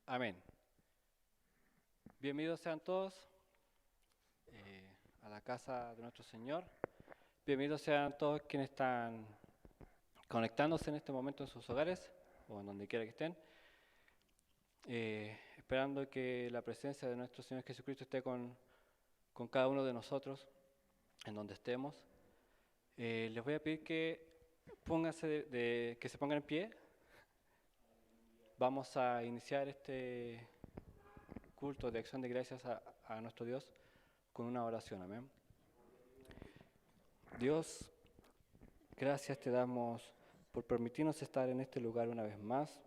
Amén. Bienvenidos sean todos a la casa de nuestro Señor. Bienvenidos sean todos quienes están conectándose en este momento en sus hogares o en donde quiera que estén. Esperando que la presencia de nuestro Señor Jesucristo esté con cada uno de nosotros en donde estemos. Les voy a pedir que que se pongan en pie. Vamos a iniciar este culto de acción de gracias a nuestro Dios con una oración. Amén. Dios, gracias te damos por permitirnos estar en este lugar una vez más.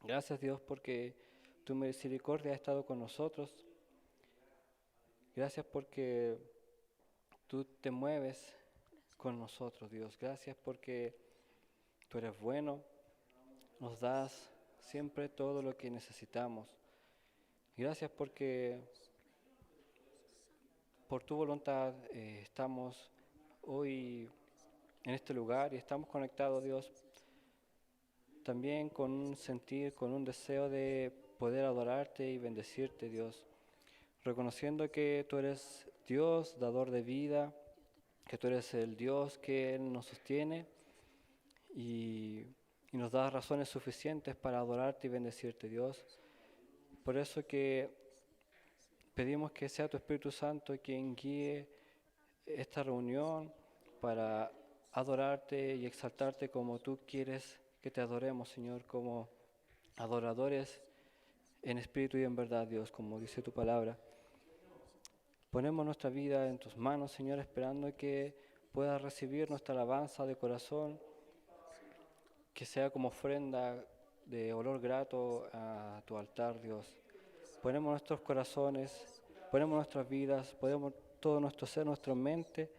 Gracias, Dios, porque tu misericordia ha estado con nosotros. Gracias porque tú te mueves con nosotros, Dios. Gracias porque tú eres bueno, nos das siempre todo lo que necesitamos. Gracias porque por tu voluntad estamos hoy en este lugar y estamos conectados, Dios, también con un sentir, con un deseo de poder adorarte y bendecirte, Dios, reconociendo que tú eres Dios, dador de vida, que tú eres el Dios que nos sostiene y nos da razones suficientes para adorarte y bendecirte, Dios. Por eso que pedimos que sea tu Espíritu Santo quien guíe esta reunión para adorarte y exaltarte como tú quieres que te adoremos, Señor, como adoradores en espíritu y en verdad, Dios, como dice tu palabra. Ponemos nuestra vida en tus manos, Señor, esperando que puedas recibir nuestra alabanza de corazón, que sea como ofrenda de olor grato a tu altar, Dios. Ponemos nuestros corazones, ponemos nuestras vidas, ponemos todo nuestro ser, nuestra mente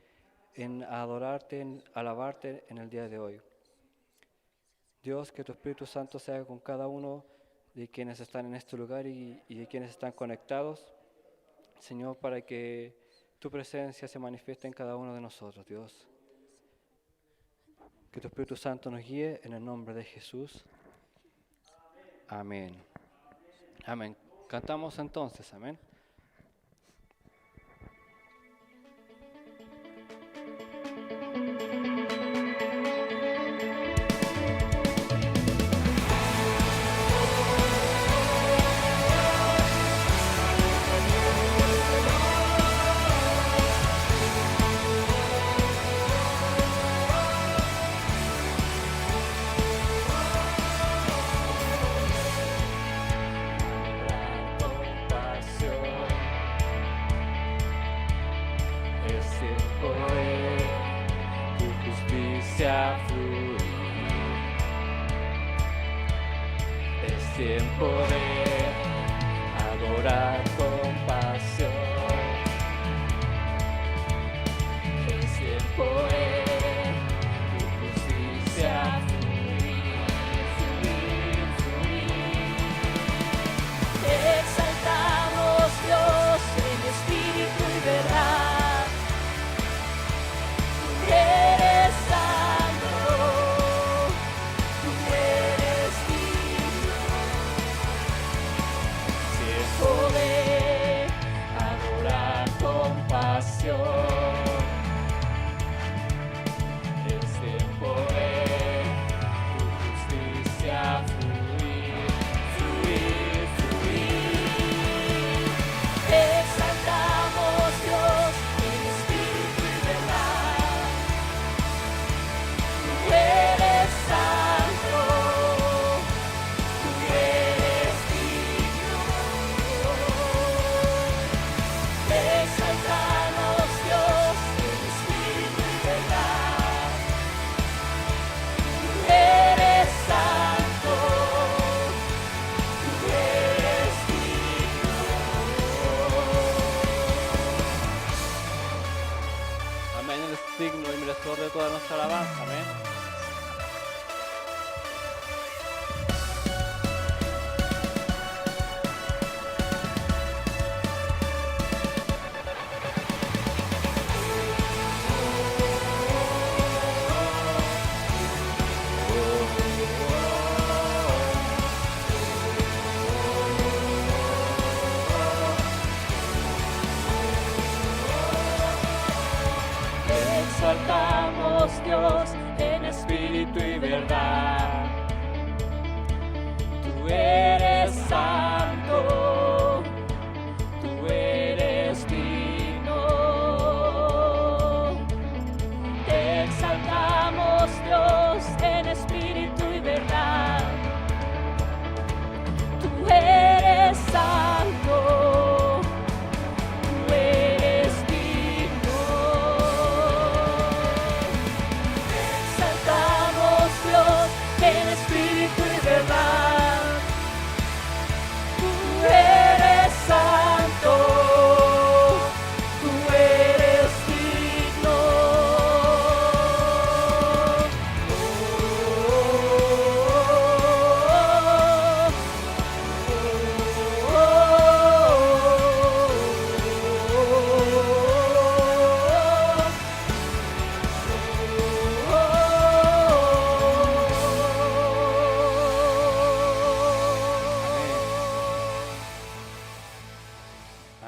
en adorarte, en alabarte en el día de hoy. Dios, que tu Espíritu Santo sea con cada uno de quienes están en este lugar y de quienes están conectados, Señor, para que tu presencia se manifieste en cada uno de nosotros, Dios. Que tu Espíritu Santo nos guíe en el nombre de Jesús. Amén. Amén. Cantamos entonces, amén. Tiempo de adorar con pasión. Es tiempo de tu justicia fluir, fluir, fluir. Exaltamos Dios en espíritu y verdad. Tú eres santo, tú eres digno. Poder adorar con pasión. Es tiempo de tu justicia fluir, fluir, fluir. Exaltamos Dios en espíritu y verdad. Tú eres santo, tú eres digno. Exaltamos Dios en espíritu y verdad. Tú eres santo, tú eres digno. Amén. Él es digno y merecedor de toda nuestra alabanza. Amén. Oh,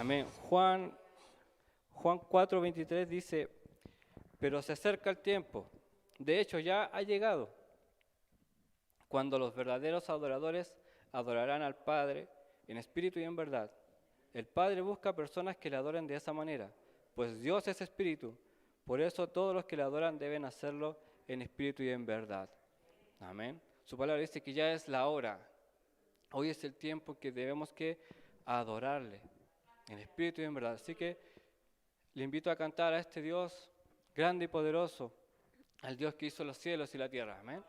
Amén. Juan 4:23 dice, pero se acerca el tiempo, de hecho ya ha llegado, cuando los verdaderos adoradores adorarán al Padre en espíritu y en verdad. El Padre busca personas que le adoren de esa manera, pues Dios es espíritu, por eso todos los que le adoran deben hacerlo en espíritu y en verdad. Amén. Su palabra dice que ya es la hora. Hoy es el tiempo que debemos que adorarle en espíritu y en verdad. Así que le invito a cantar a este Dios grande y poderoso, al Dios que hizo los cielos y la tierra. Amén.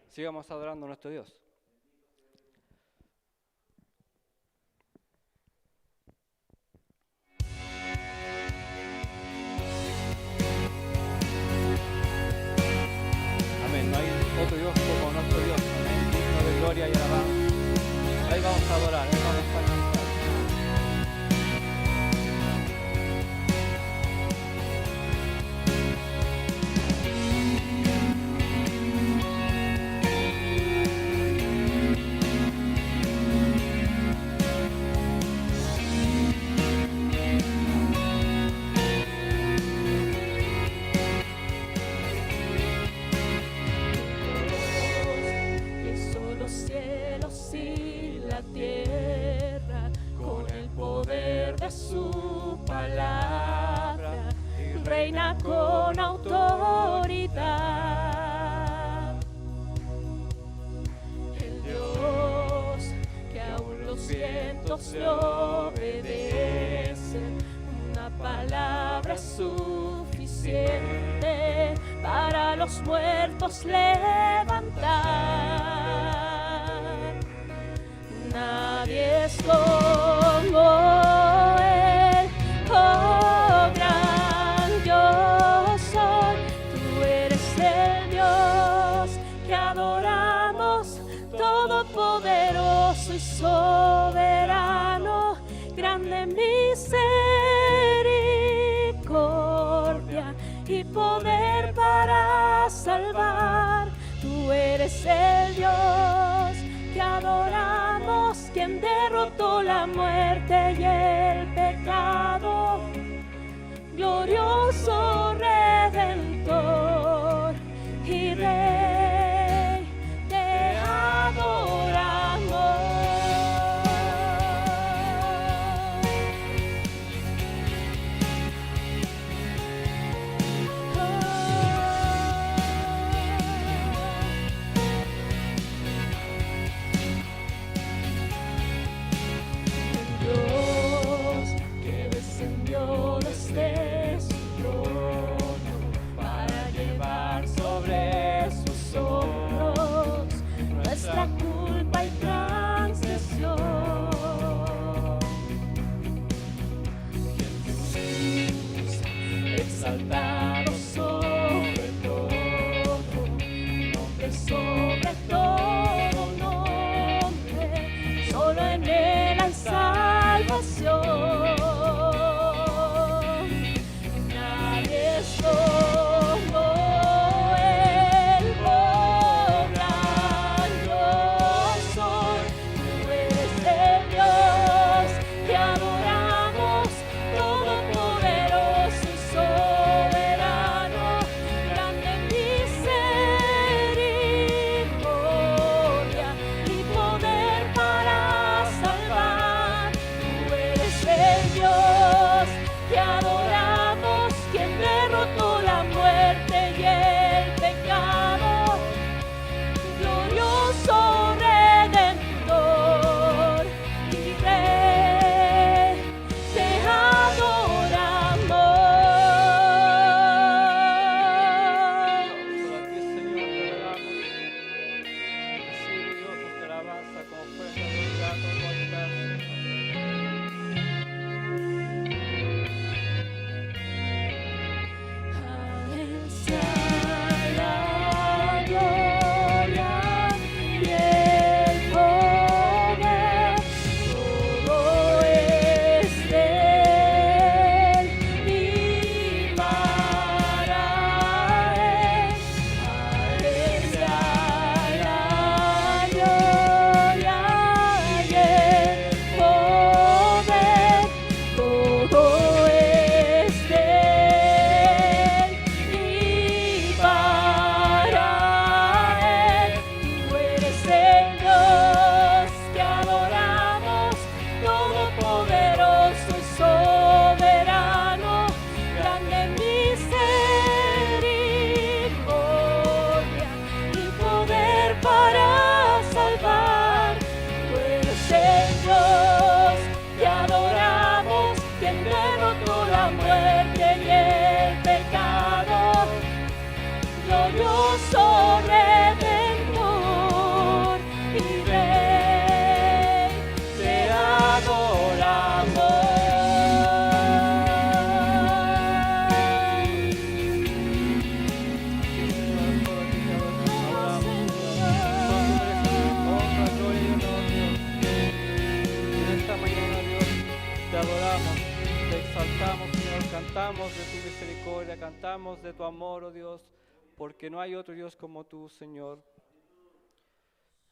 Sigamos adorando a nuestro Dios. Amén. No hay otro Dios como nuestro Dios. Amén. Digno de gloria y alabanza. Ahí vamos a adorar, ahí vamos a cantar. Que hizo los cielos y la tierra con el poder de su palabra y reina con autoridad. El Dios que aún los vientos le obedecen, una palabra es suficiente para los muertos levantar. Nadie es como Él, oh gran yo soy. Tú eres el Dios que adoramos, todopoderoso y soberano, grande misericordia y poder para salvar. Tú eres el Dios que adoramos, quien derrotó la muerte y el pecado, glorioso Redentor y Rey, te adoramos. Dios que descendió desde su trono para llevar sobre sus hombros nuestra culpa y transgresión. Jesús, exaltado sobre todo, nombre sobre todo nombre, solo en Él hay salvación. Nadie es como Él, oh gran yo soy. Tú eres el Dios que adoramos, todopoderoso y soberano, grande misericordia y poder para salvar. Tú eres el Dios Dios, te adoramos, quien derrotó la muerte y el pecado, glorioso Redentor y Rey, te adoramos. Te adoramos, te exaltamos, Señor, cantamos de tu misericordia, cantamos de tu amor, oh Dios, porque no hay otro Dios como tú, Señor.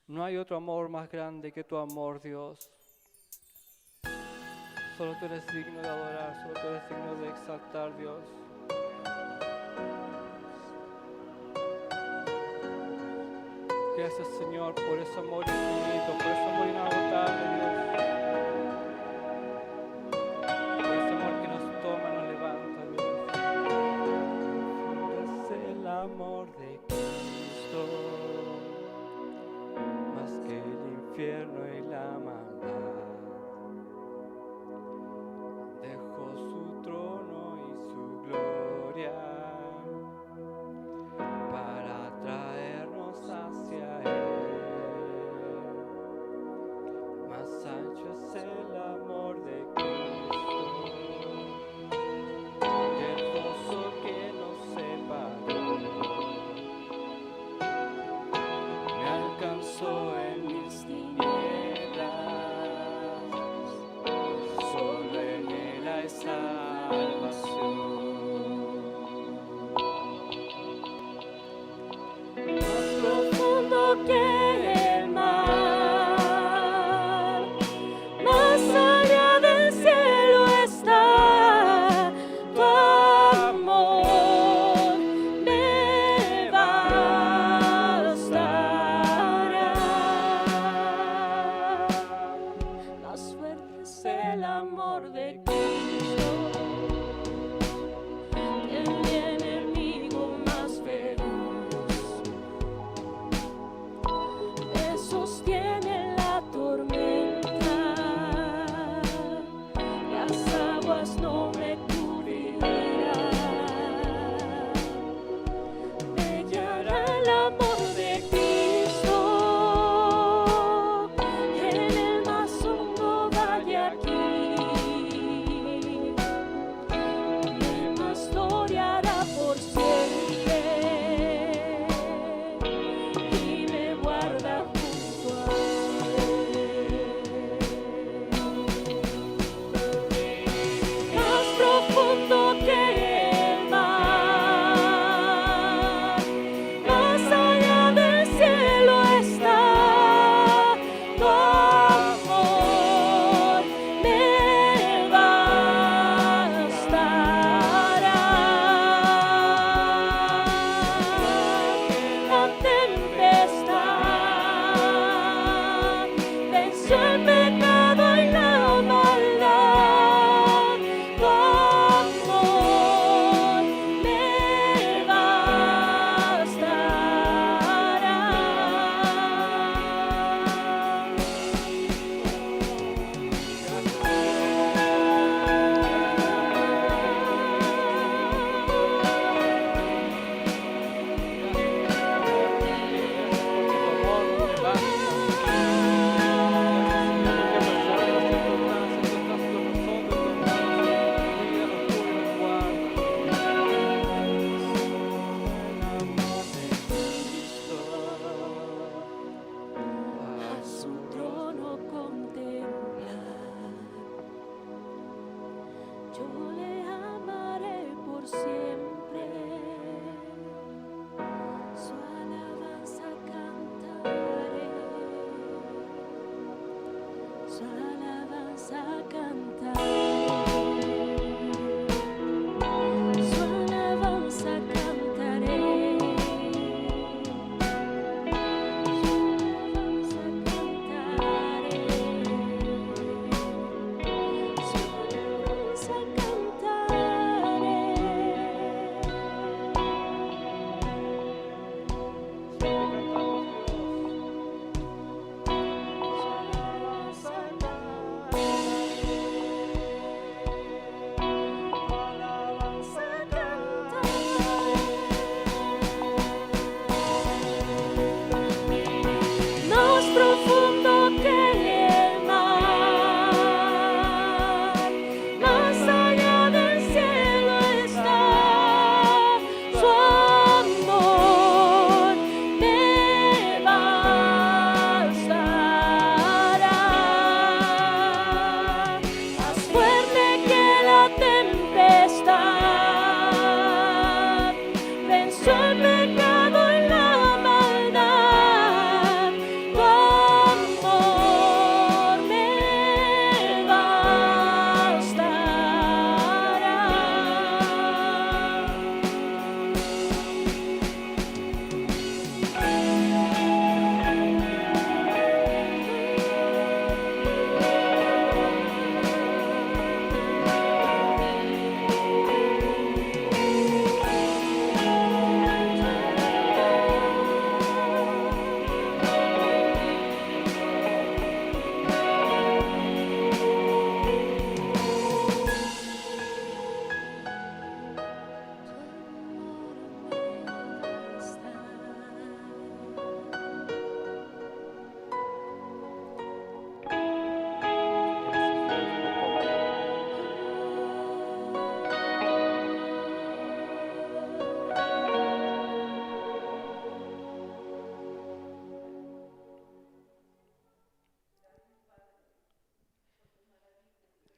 No hay otro amor más grande que tu amor, Dios. Solo tú eres digno de adorar, solo tú eres digno de exaltar, Dios. Gracias, Señor, por ese amor infinito, por ese amor inagotable, Dios. Por ese amor que nos toma, nos levanta, Dios. Es el amor de Cristo, más que el infierno y la maldad. Dejó su trono y su gloria para traernos hacia Él. Más ancho es el amor de Cristo que el gozo que nos separó. Me alcanzó en mis tinieblas, solo en Él hay salvación. Más profundo que el mar, más allá del cielo está tu amor, me bastará. Más fuerte es el amor de Cristo que mi enemigo más feroz. Me sostiene en la tormenta, las aguas no me cubrirán. Me guiará el amor de Cristo en el más hondo valle aquí. Me pastoreará por siempre y me guarda junto a Él. Más profundo que el mar, más allá del cielo está tu amor, me bastará. La tempestad venció el pecado y la maldad. Tu amor me a su trono contemplar, yo le amaré por siempre, su alabanza cantaré, su alabanza cantaré, su alabanza cantaré. Cantaré.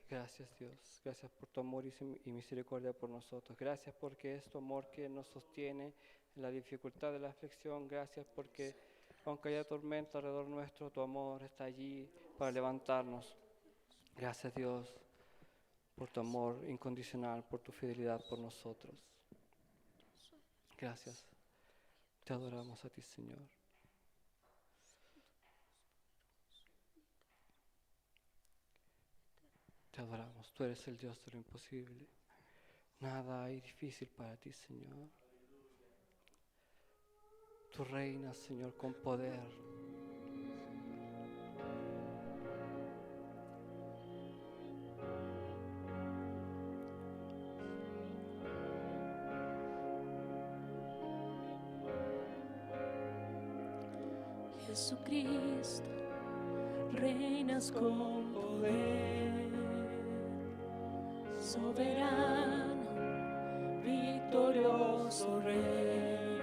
Gracias, Dios. Gracias por tu amor y misericordia por nosotros. Gracias porque es tu amor que nos sostiene en la dificultad de la aflicción. Gracias porque aunque haya tormenta alrededor nuestro, tu amor está allí para levantarnos. Gracias, Dios, por tu amor incondicional, por tu fidelidad por nosotros. Gracias. Te adoramos a ti, Señor. Te adoramos. Tú eres el Dios de lo imposible. Nada hay difícil para ti, Señor. Tú reinas, Señor, con poder. Jesucristo, reinas con poder, soberano, victorioso Rey.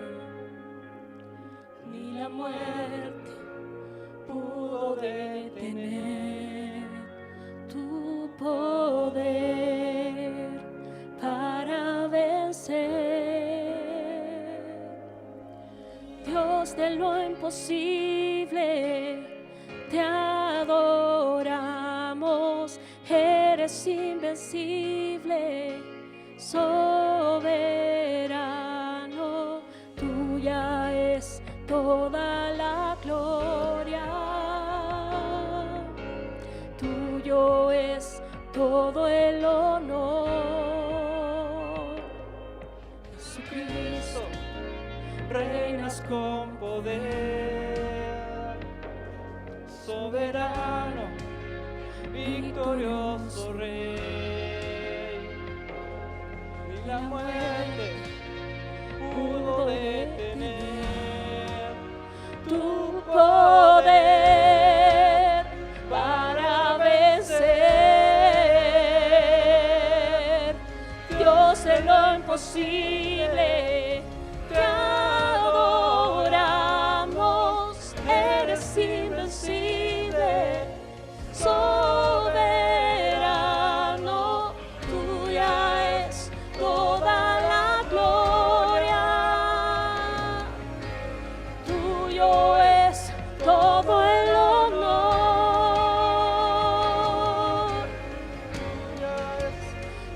Ni la muerte pudo detener tu poder para vencer. Dios de lo imposible, te adoramos, eres invencible, soberano, tuya es toda la gloria, tuyo es todo el honor. Jesucristo, Reinas con poder, soberano, victorioso Rey. Ni la muerte pudo detener tu poder para vencer. Dios de lo imposible, te adoramos, eres invencible, soberano, tuya es toda la gloria, tuyo es todo el honor,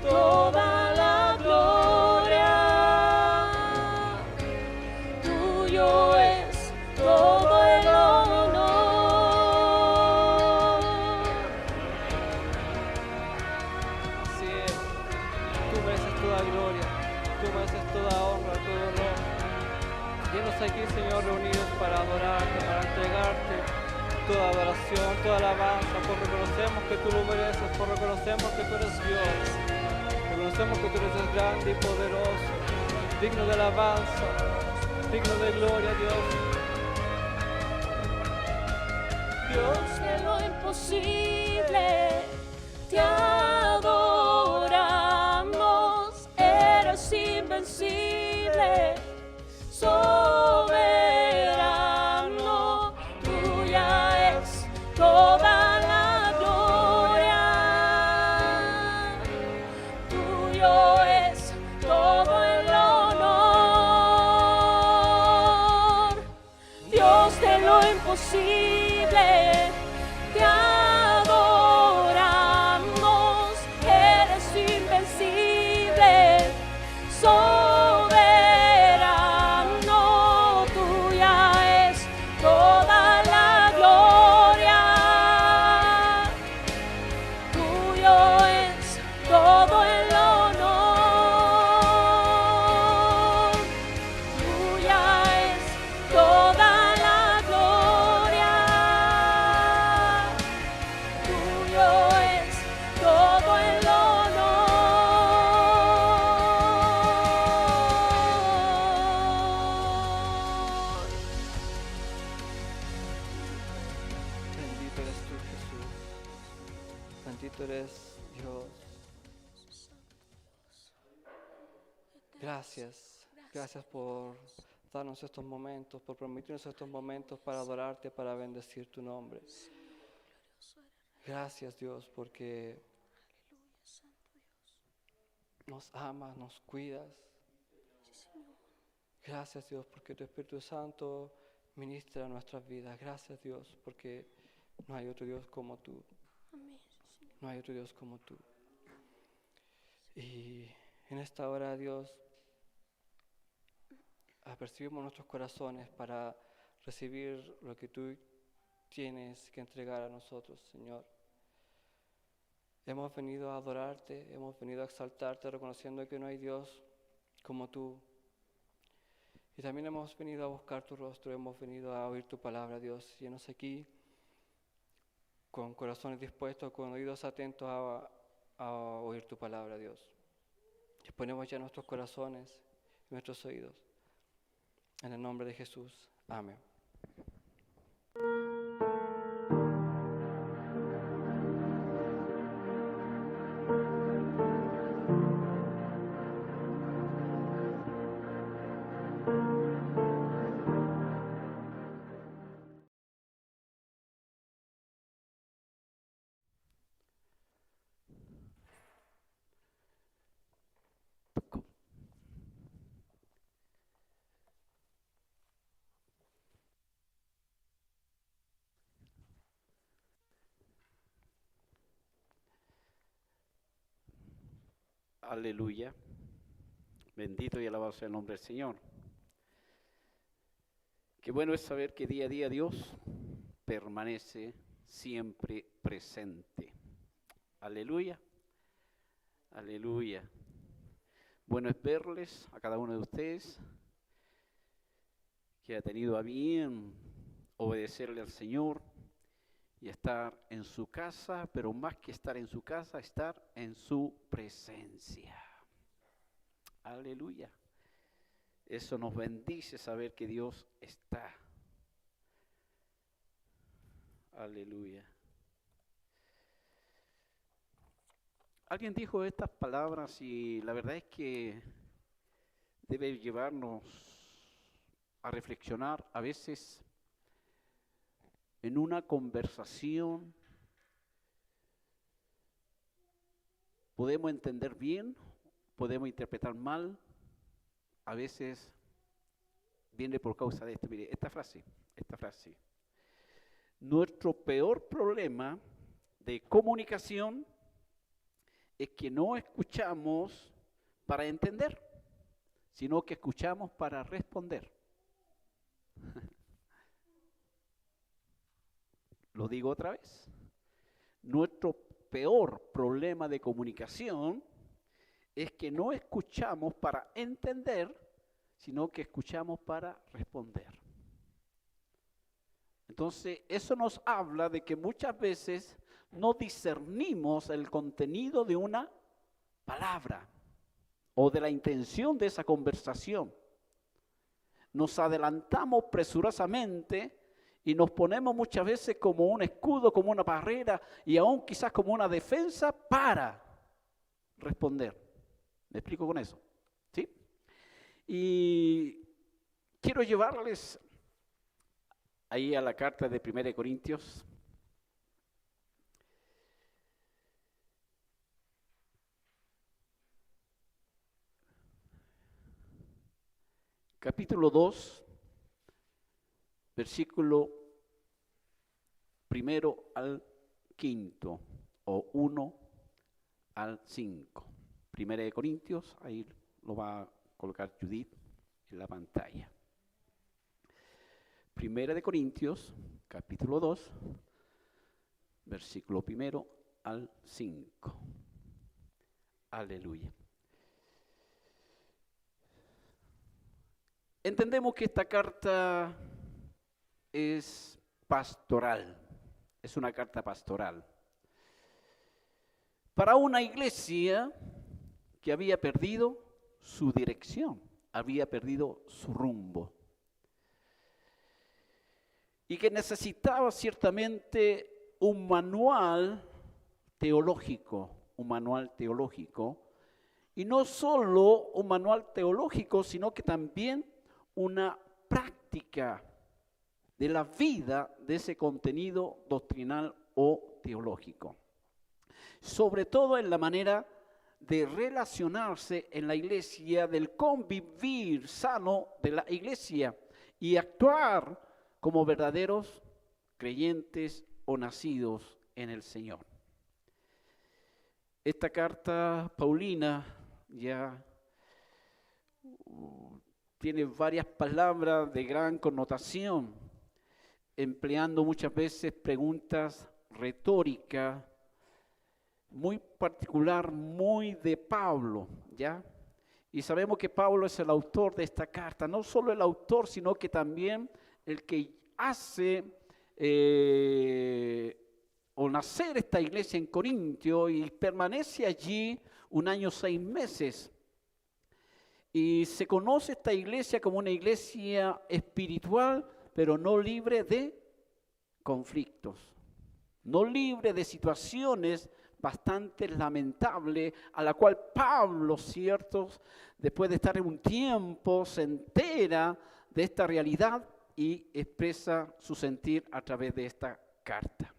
toda la gloria, tuyo es todo el honor. Así es, tú mereces toda gloria, tú mereces toda honra, todo honor. Llenos aquí, Señor, reunidos para adorarte, para entregarte toda adoración, toda alabanza, pues reconocemos que tú lo mereces, pues reconocemos que tú eres Dios, reconocemos que tú eres el grande y poderoso, digno de alabanza, digno de gloria, Dios. Dios de lo imposible, te adoramos, eres invencible, soberano, tuya es toda la gloria, tuyo es todo el honor. Dios de lo imposible, te adoramos, eres invencible, soberano, tuya es toda la gloria, tuyo es todo el honor, tuya es toda la gloria, tuyo es todo el honor. Bendito eres tú, Jesús. Bendito eres Dios. Gracias. Gracias por darnos estos momentos, por permitirnos estos momentos para adorarte, para bendecir tu nombre. Gracias, Dios, porque nos amas, nos cuidas. Gracias, Dios, porque tu Espíritu Santo ministra nuestras vidas. Gracias, Dios, porque no hay otro Dios como tú. No hay otro Dios como tú. Y en esta hora, Dios, apercibimos nuestros corazones para recibir lo que tú tienes que entregar a nosotros, Señor. Hemos venido a adorarte, hemos venido a exaltarte, reconociendo que no hay Dios como tú. Y también hemos venido a buscar tu rostro, hemos venido a oír tu palabra, Dios. Llenos aquí con corazones dispuestos, con oídos atentos a oír tu palabra, Dios. Disponemos ya nuestros corazones y nuestros oídos. En el nombre de Jesús. Amén. Aleluya. Bendito y alabado sea el nombre del Señor. Qué bueno es saber que día a día Dios permanece siempre presente. Aleluya. Aleluya. Bueno es verles a cada uno de ustedes que ha tenido a bien obedecerle al Señor y estar en su casa, pero más que estar en su casa, estar en su presencia. Aleluya. Eso nos bendice saber que Dios está. Aleluya. Alguien dijo estas palabras y la verdad es que debe llevarnos a reflexionar a veces en una conversación. Podemos entender bien, podemos interpretar mal, a veces viene por causa de esto. Mire, esta frase. Nuestro peor problema de comunicación es que no escuchamos para entender, sino que escuchamos para responder. Lo digo otra vez. Nuestro peor problema de comunicación es que no escuchamos para entender, sino que escuchamos para responder. Entonces, eso nos habla de que muchas veces no discernimos el contenido de una palabra o de la intención de esa conversación. Nos adelantamos presurosamente y nos ponemos muchas veces como un escudo, como una barrera y aún quizás como una defensa para responder. ¿Me explico con eso? ¿Sí? Y quiero llevarles ahí a la carta de 1 Corintios. Capítulo 2, versículo 1 al 5 o 1 al 5. 1 Corintios, ahí lo va a colocar Judith en la pantalla. 1 Corintios, capítulo 2, versículo 1 al 5. Aleluya. Entendemos que esta carta es pastoral, es una carta pastoral. Para una iglesia que había perdido su dirección, había perdido su rumbo. Y que necesitaba ciertamente un manual teológico, y no solo un manual teológico, sino que también una práctica de la vida de ese contenido doctrinal o teológico. Sobre todo en la manera de relacionarse en la iglesia, del convivir sano de la iglesia y actuar como verdaderos creyentes o nacidos en el Señor. Esta carta paulina ya tiene varias palabras de gran connotación, empleando muchas veces preguntas retóricas, muy particular, muy de Pablo, ¿ya? Y sabemos que Pablo es el autor de esta carta, no solo el autor, sino que también el que hace o nacer esta iglesia en Corintio y permanece allí 1 año 6 meses. Y se conoce esta iglesia como una iglesia espiritual, pero no libre de conflictos, no libre de situaciones bastante lamentable, a la cual Pablo, ciertos, después de estar en un tiempo, se entera de esta realidad y expresa su sentir a través de esta carta.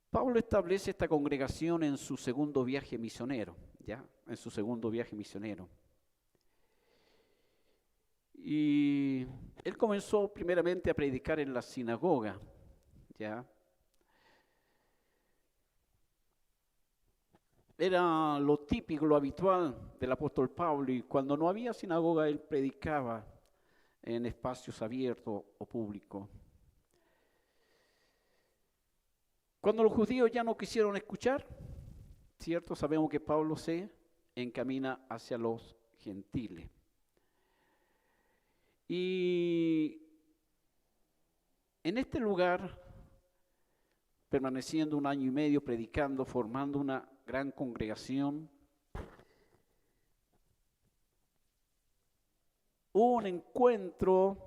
Pablo establece esta congregación en su segundo viaje misionero, ¿ya? En su segundo viaje misionero. Y él comenzó primeramente a predicar en la sinagoga, ¿ya? Era lo típico, lo habitual del apóstol Pablo, y cuando no había sinagoga, él predicaba en espacios abiertos o públicos. Cuando los judíos ya no quisieron escuchar, cierto, sabemos que Pablo se encamina hacia los gentiles. Y en este lugar, permaneciendo 1 año y medio predicando, formando una gran congregación, hubo un encuentro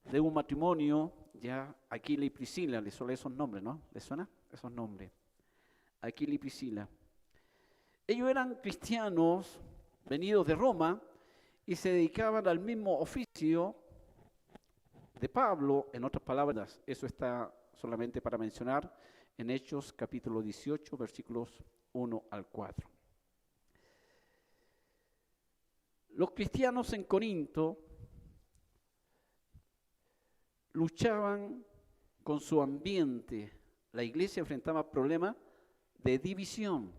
de un matrimonio, ya Aquila y Priscila, les suena esos nombres, ¿no? ¿Les suena esos nombres? Aquila y Priscila. Ellos eran cristianos venidos de Roma y se dedicaban al mismo oficio de Pablo. En otras palabras, eso está solamente para mencionar en Hechos capítulo 18, versículos 1 al 4. Los cristianos en Corinto luchaban con su ambiente. La iglesia enfrentaba problemas de división,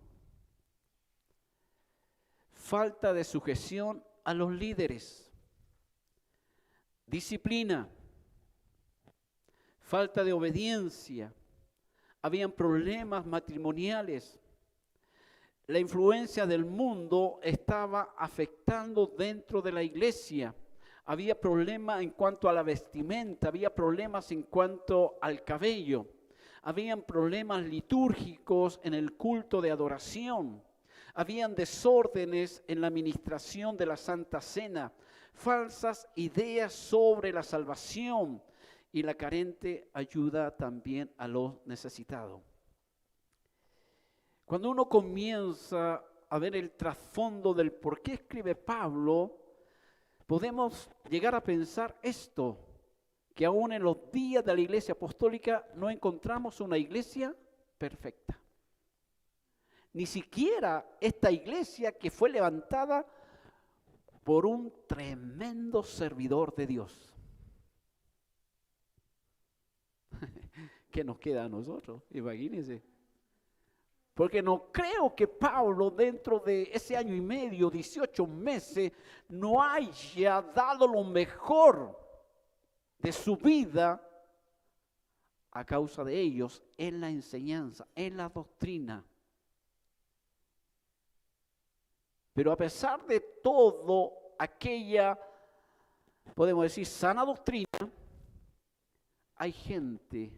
falta de sujeción a los líderes, disciplina, falta de obediencia. Habían problemas matrimoniales. La influencia del mundo estaba afectando dentro de la iglesia. Había problemas en cuanto a la vestimenta, había problemas en cuanto al cabello. Habían problemas litúrgicos en el culto de adoración. Habían desórdenes en la administración de la Santa Cena, falsas ideas sobre la salvación y la carente ayuda también a los necesitados. Cuando uno comienza a ver el trasfondo del por qué escribe Pablo, podemos llegar a pensar esto, que aún en los días de la iglesia apostólica no encontramos una iglesia perfecta. Ni siquiera esta iglesia que fue levantada por un tremendo servidor de Dios. ¿Qué nos queda a nosotros? Imagínense. Porque no creo que Pablo dentro de ese año y medio, 18 meses, no haya dado lo mejor de su vida a causa de ellos en la enseñanza, en la doctrina. Pero a pesar de todo aquella, podemos decir, sana doctrina, hay gente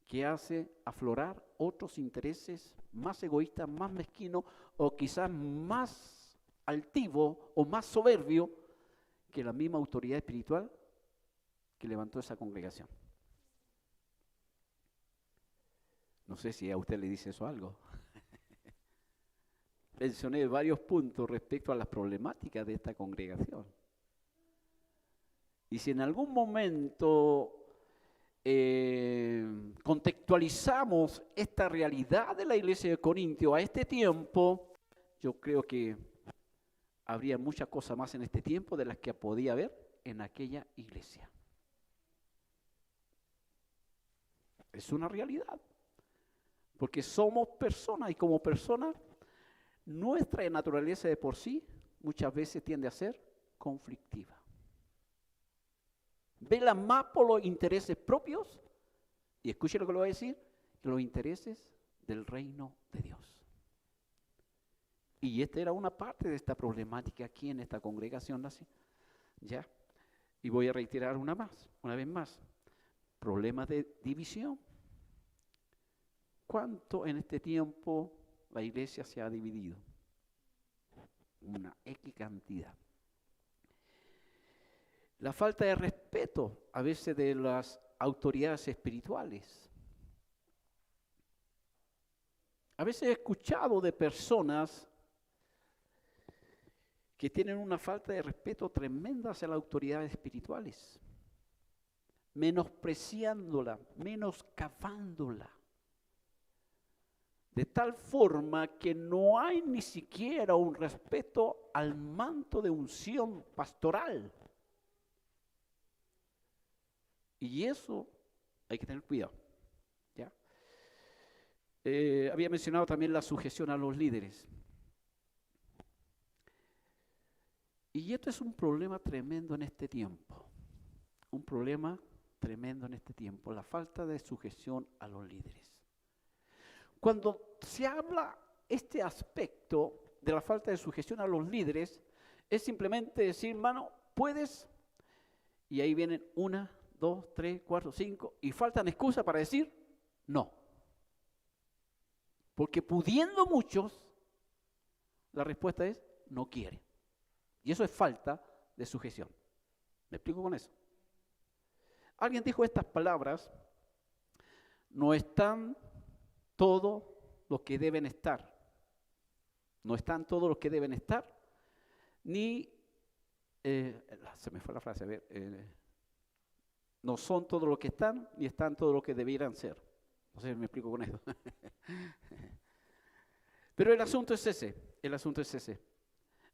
que hace aflorar otros intereses más egoístas, más mezquinos o quizás más altivos o más soberbios que la misma autoridad espiritual que levantó esa congregación. No sé si a usted le dice eso algo. Mencioné varios puntos respecto a las problemáticas de esta congregación. Y si en algún momento contextualizamos esta realidad de la iglesia de Corintio a este tiempo, yo creo que habría muchas cosas más en este tiempo de las que podía haber en aquella iglesia. Es una realidad, porque somos personas y como personas, nuestra naturaleza de por sí muchas veces tiende a ser conflictiva. Vela más por los intereses propios, y escuche lo que le voy a decir, los intereses del reino de Dios. Y esta era una parte de esta problemática aquí en esta congregación, ¿así? ¿Ya? Y voy a reiterar una vez más. Problemas de división. ¿Cuánto en este tiempo la iglesia se ha dividido? Una X cantidad. La falta de respeto a veces de las autoridades espirituales. A veces he escuchado de personas que tienen una falta de respeto tremenda hacia las autoridades espirituales, menospreciándola, menoscabándola, de tal forma que no hay ni siquiera un respeto al manto de unción pastoral. Y eso hay que tener cuidado, ¿ya? Había mencionado también la sujeción a los líderes. Y esto es un problema tremendo en este tiempo. Un problema tremendo en este tiempo, la falta de sujeción a los líderes. Cuando se habla este aspecto de la falta de sujeción a los líderes, es simplemente decir, hermano, puedes, y ahí vienen 1, 2, 3, 4, 5, y faltan excusas para decir no. Porque pudiendo muchos, la respuesta es no quiere. Y eso es falta de sujeción. ¿Me explico con eso? Alguien dijo estas palabras: no están todos los que deben estar. No están todos los que deben estar, ni, se me fue la frase, a ver, no son todos los que están, ni están todos los que debieran ser. No sé si me explico con eso. Pero el asunto es ese.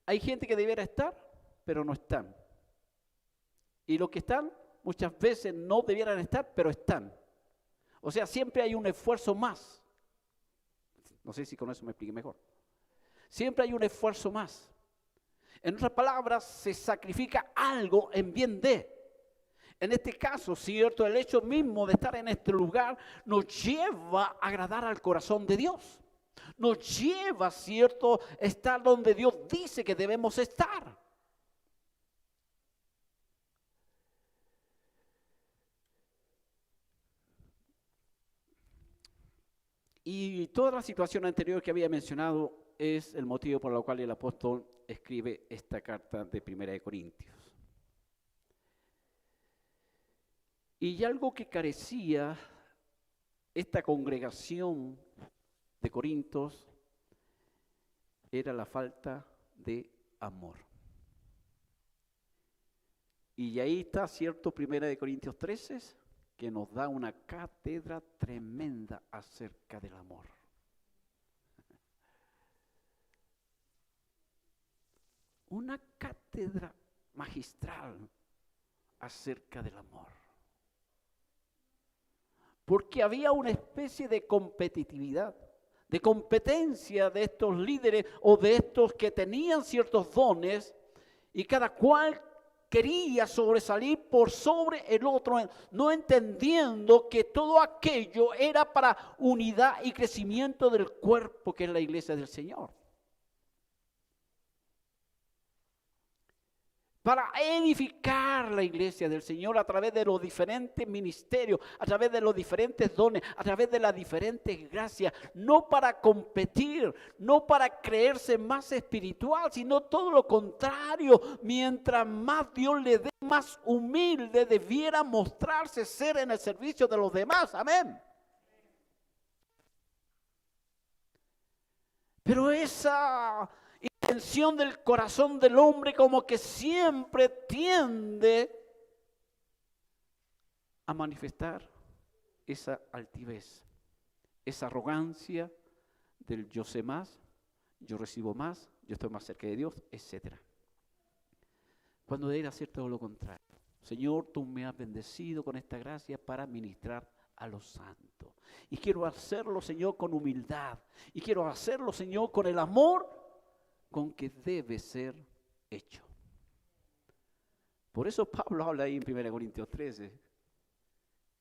Hay gente que debiera estar, pero no están. Y los que están, muchas veces no debieran estar, pero están. O sea, siempre hay un esfuerzo más. No sé si con eso me explique mejor. Siempre hay un esfuerzo más. En otras palabras, se sacrifica algo en bien de. En este caso, cierto, el hecho mismo de estar en este lugar nos lleva a agradar al corazón de Dios. Nos lleva, cierto, a estar donde Dios dice que debemos estar. Y toda la situación anterior que había mencionado es el motivo por el cual el apóstol escribe esta carta de 1 Corintios. Y algo que carecía esta congregación de Corintios era la falta de amor. Y ahí está, cierto, 1 Corintios 13, que nos da una cátedra tremenda acerca del amor. Una cátedra magistral acerca del amor. Porque había una especie de competitividad, de competencia de estos líderes o de estos que tenían ciertos dones, y cada cual quería sobresalir por sobre el otro, no entendiendo que todo aquello era para unidad y crecimiento del cuerpo que es la iglesia del Señor. Para edificar la iglesia del Señor a través de los diferentes ministerios, a través de los diferentes dones, a través de las diferentes gracias, no para competir, no para creerse más espiritual, sino todo lo contrario. Mientras más Dios le dé, más humilde debiera mostrarse ser en el servicio de los demás. Amén. Pero esa intención del corazón del hombre como que siempre tiende a manifestar esa altivez, esa arrogancia del yo sé más, yo recibo más, yo estoy más cerca de Dios, etc. Cuando debe hacer todo lo contrario. Señor, tú me has bendecido con esta gracia para ministrar a los santos. Y quiero hacerlo, Señor, con humildad. Y quiero hacerlo, Señor, con el amor con que debe ser hecho. Por eso Pablo habla ahí en 1 Corintios 13.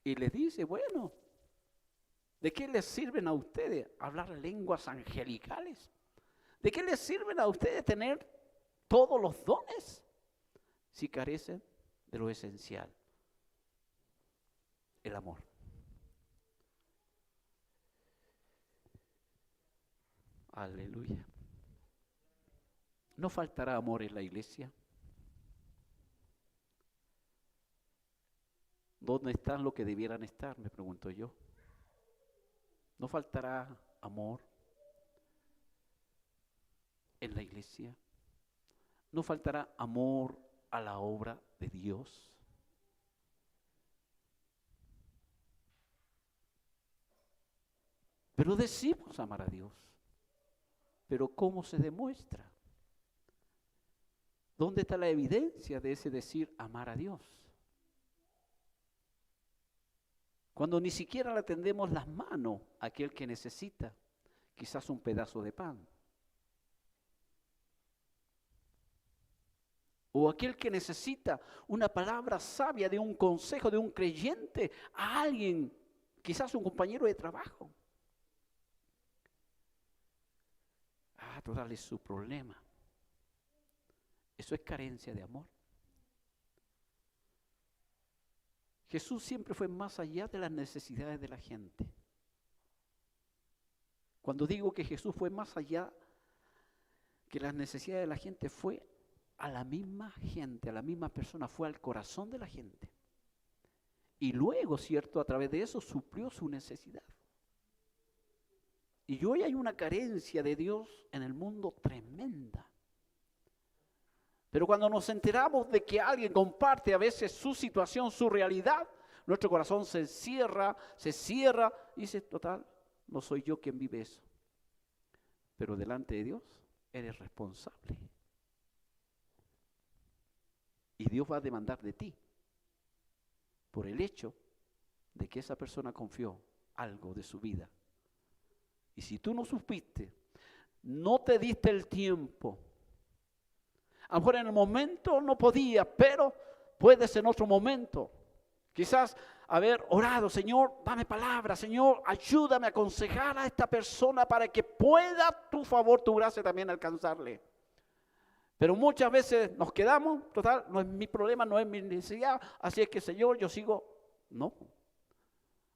Y les dice, bueno, ¿de qué les sirven a ustedes hablar lenguas angelicales? ¿De qué les sirven a ustedes tener todos los dones si carecen de lo esencial? El amor. Aleluya. ¿No faltará amor en la iglesia? ¿Dónde están los que debieran estar? Me pregunto yo. ¿No faltará amor en la iglesia? ¿No faltará amor a la obra de Dios? Pero decimos amar a Dios. Pero ¿cómo se demuestra? ¿Dónde está la evidencia de ese decir amar a Dios? Cuando ni siquiera le tendemos las manos a aquel que necesita quizás un pedazo de pan. O aquel que necesita una palabra sabia de un consejo de un creyente a alguien, quizás un compañero de trabajo. Total es su problema. Eso es carencia de amor. Jesús siempre fue más allá de las necesidades de la gente. Cuando digo que Jesús fue más allá que las necesidades de la gente, fue a la misma gente, a la misma persona, fue al corazón de la gente. Y luego, cierto, a través de eso suplió su necesidad. Y hoy hay una carencia de Dios en el mundo tremenda. Pero cuando nos enteramos de que alguien comparte a veces su situación, su realidad, nuestro corazón se cierra y dice, total, no soy yo quien vive eso. Pero delante de Dios eres responsable. Y Dios va a demandar de ti por el hecho de que esa persona confió algo de su vida. Y si tú no supiste, no te diste el tiempo. A lo mejor en el momento no podías, pero puedes en otro momento. Quizás haber orado, Señor, dame palabra, Señor, ayúdame a aconsejar a esta persona para que pueda tu favor, tu gracia también alcanzarle. Pero muchas veces nos quedamos, total, no es mi problema, no es mi necesidad, así es que, Señor, yo sigo. No.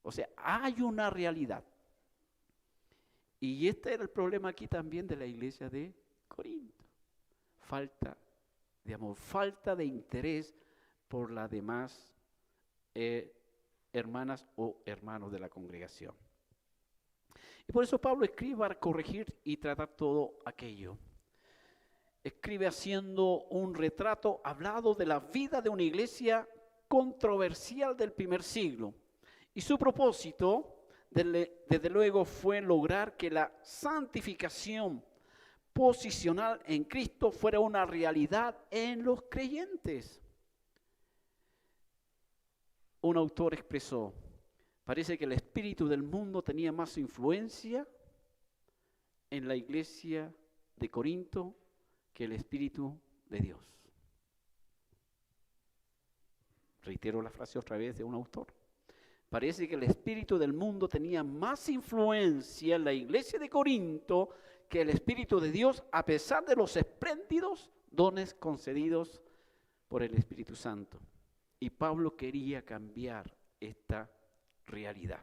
O sea, hay una realidad. Y este era el problema aquí también de la iglesia de Corinto. Falta de amor, falta de interés por las demás hermanas o hermanos de la congregación. Y por eso Pablo escribe para corregir y tratar todo aquello. Escribe haciendo un retrato hablado de la vida de una iglesia controversial del primer siglo. Y su propósito, desde luego, fue lograr que la santificación posicional en Cristo fuera una realidad en los creyentes. Un autor expresó, parece que el espíritu del mundo tenía más influencia en la iglesia de Corinto que el espíritu de Dios. Reitero la frase otra vez de un autor. Parece que el espíritu del mundo tenía más influencia en la iglesia de Corinto que el Espíritu de Dios, a pesar de los espléndidos dones concedidos por el Espíritu Santo. Y Pablo quería cambiar esta realidad.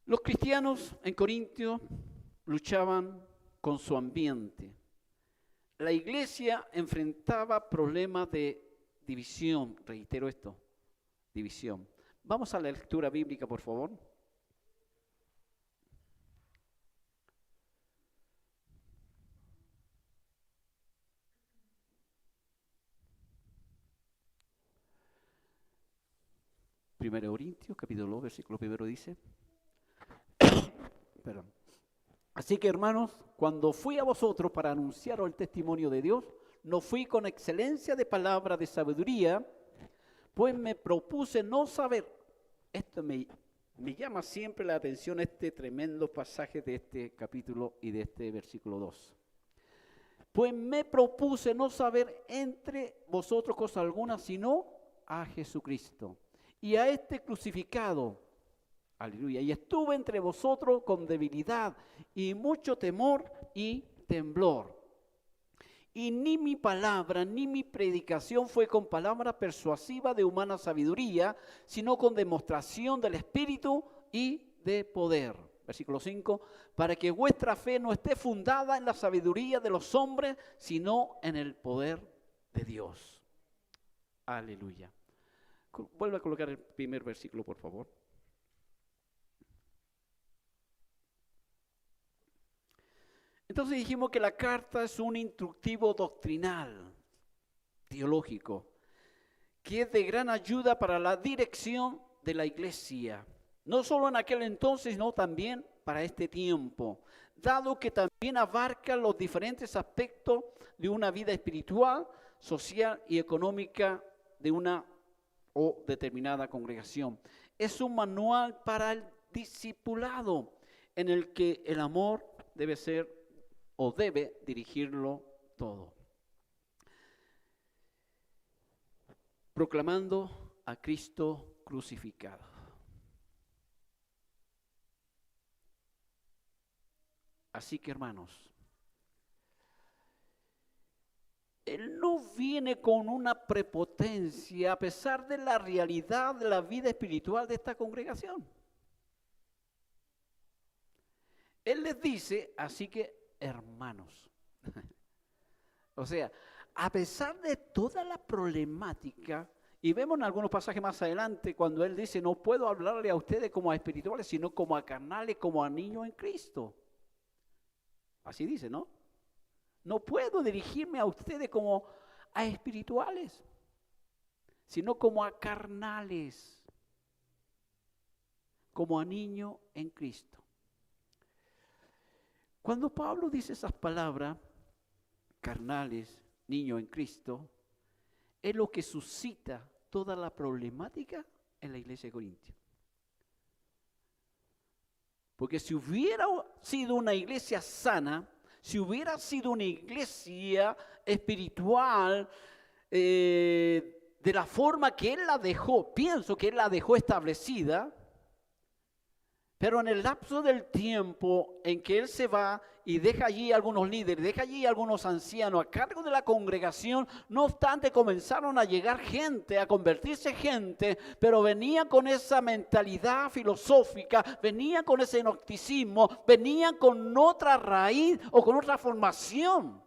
Los cristianos en Corintio luchaban con su ambiente. La iglesia enfrentaba problemas de división, reitero esto, división. Vamos a la lectura bíblica, por favor. 1 Corintios, capítulo 2, versículo 1 dice. Perdón. Así que, hermanos, cuando fui a vosotros para anunciaros el testimonio de Dios, no fui con excelencia de palabra de sabiduría, pues me propuse no saber. Esto me llama siempre la atención, este tremendo pasaje de este capítulo y de este versículo 2. Pues me propuse no saber entre vosotros cosa alguna, sino a Jesucristo y a este crucificado. Aleluya. Y estuve entre vosotros con debilidad y mucho temor y temblor. Y ni mi palabra ni mi predicación fue con palabra persuasiva de humana sabiduría, sino con demostración del Espíritu y de poder. Versículo 5, para que vuestra fe no esté fundada en la sabiduría de los hombres, sino en el poder de Dios. Aleluya. Vuelve a colocar el primer versículo, por favor. Entonces dijimos que la carta es un instructivo doctrinal, teológico, que es de gran ayuda para la dirección de la iglesia. No solo en aquel entonces, sino también para este tiempo, dado que también abarca los diferentes aspectos de una vida espiritual, social y económica de una o determinada congregación. Es un manual para el discipulado en el que el amor debe ser o debe dirigirlo todo. Proclamando a Cristo crucificado. Así que, hermanos, Él no viene con una prepotencia a pesar de la realidad de la vida espiritual de esta congregación. Él les dice, así que, hermanos. O sea, a pesar de toda la problemática, y vemos en algunos pasajes más adelante cuando Él dice, no puedo hablarle a ustedes como a espirituales, sino como a carnales, como a niños en Cristo. Así dice, ¿no? No puedo dirigirme a ustedes como a espirituales, sino como a carnales, como a niños en Cristo. Cuando Pablo dice esas palabras, carnales, niño en Cristo, es lo que suscita toda la problemática en la iglesia de Corintios. Porque si hubiera sido una iglesia sana, si hubiera sido una iglesia espiritual, de la forma que Él la dejó, pienso que Él la dejó establecida, pero en el lapso del tiempo en que Él se va y deja allí algunos líderes, deja allí algunos ancianos a cargo de la congregación, no obstante comenzaron a llegar gente, a convertirse gente, pero venían con esa mentalidad filosófica, venían con ese gnosticismo, venían con otra raíz o con otra formación.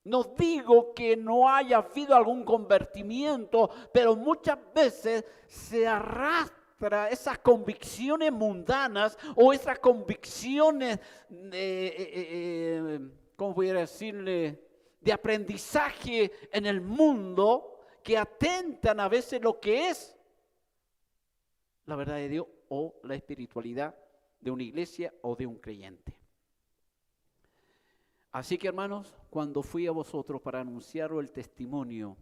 No digo que no haya habido algún convertimiento, pero muchas veces se arrastra esas convicciones mundanas o esas convicciones, ¿cómo pudiera decirle?, de aprendizaje en el mundo que atentan a veces lo que es la verdad de Dios o la espiritualidad de una iglesia o de un creyente. Así que, hermanos, cuando fui a vosotros para anunciaros el testimonio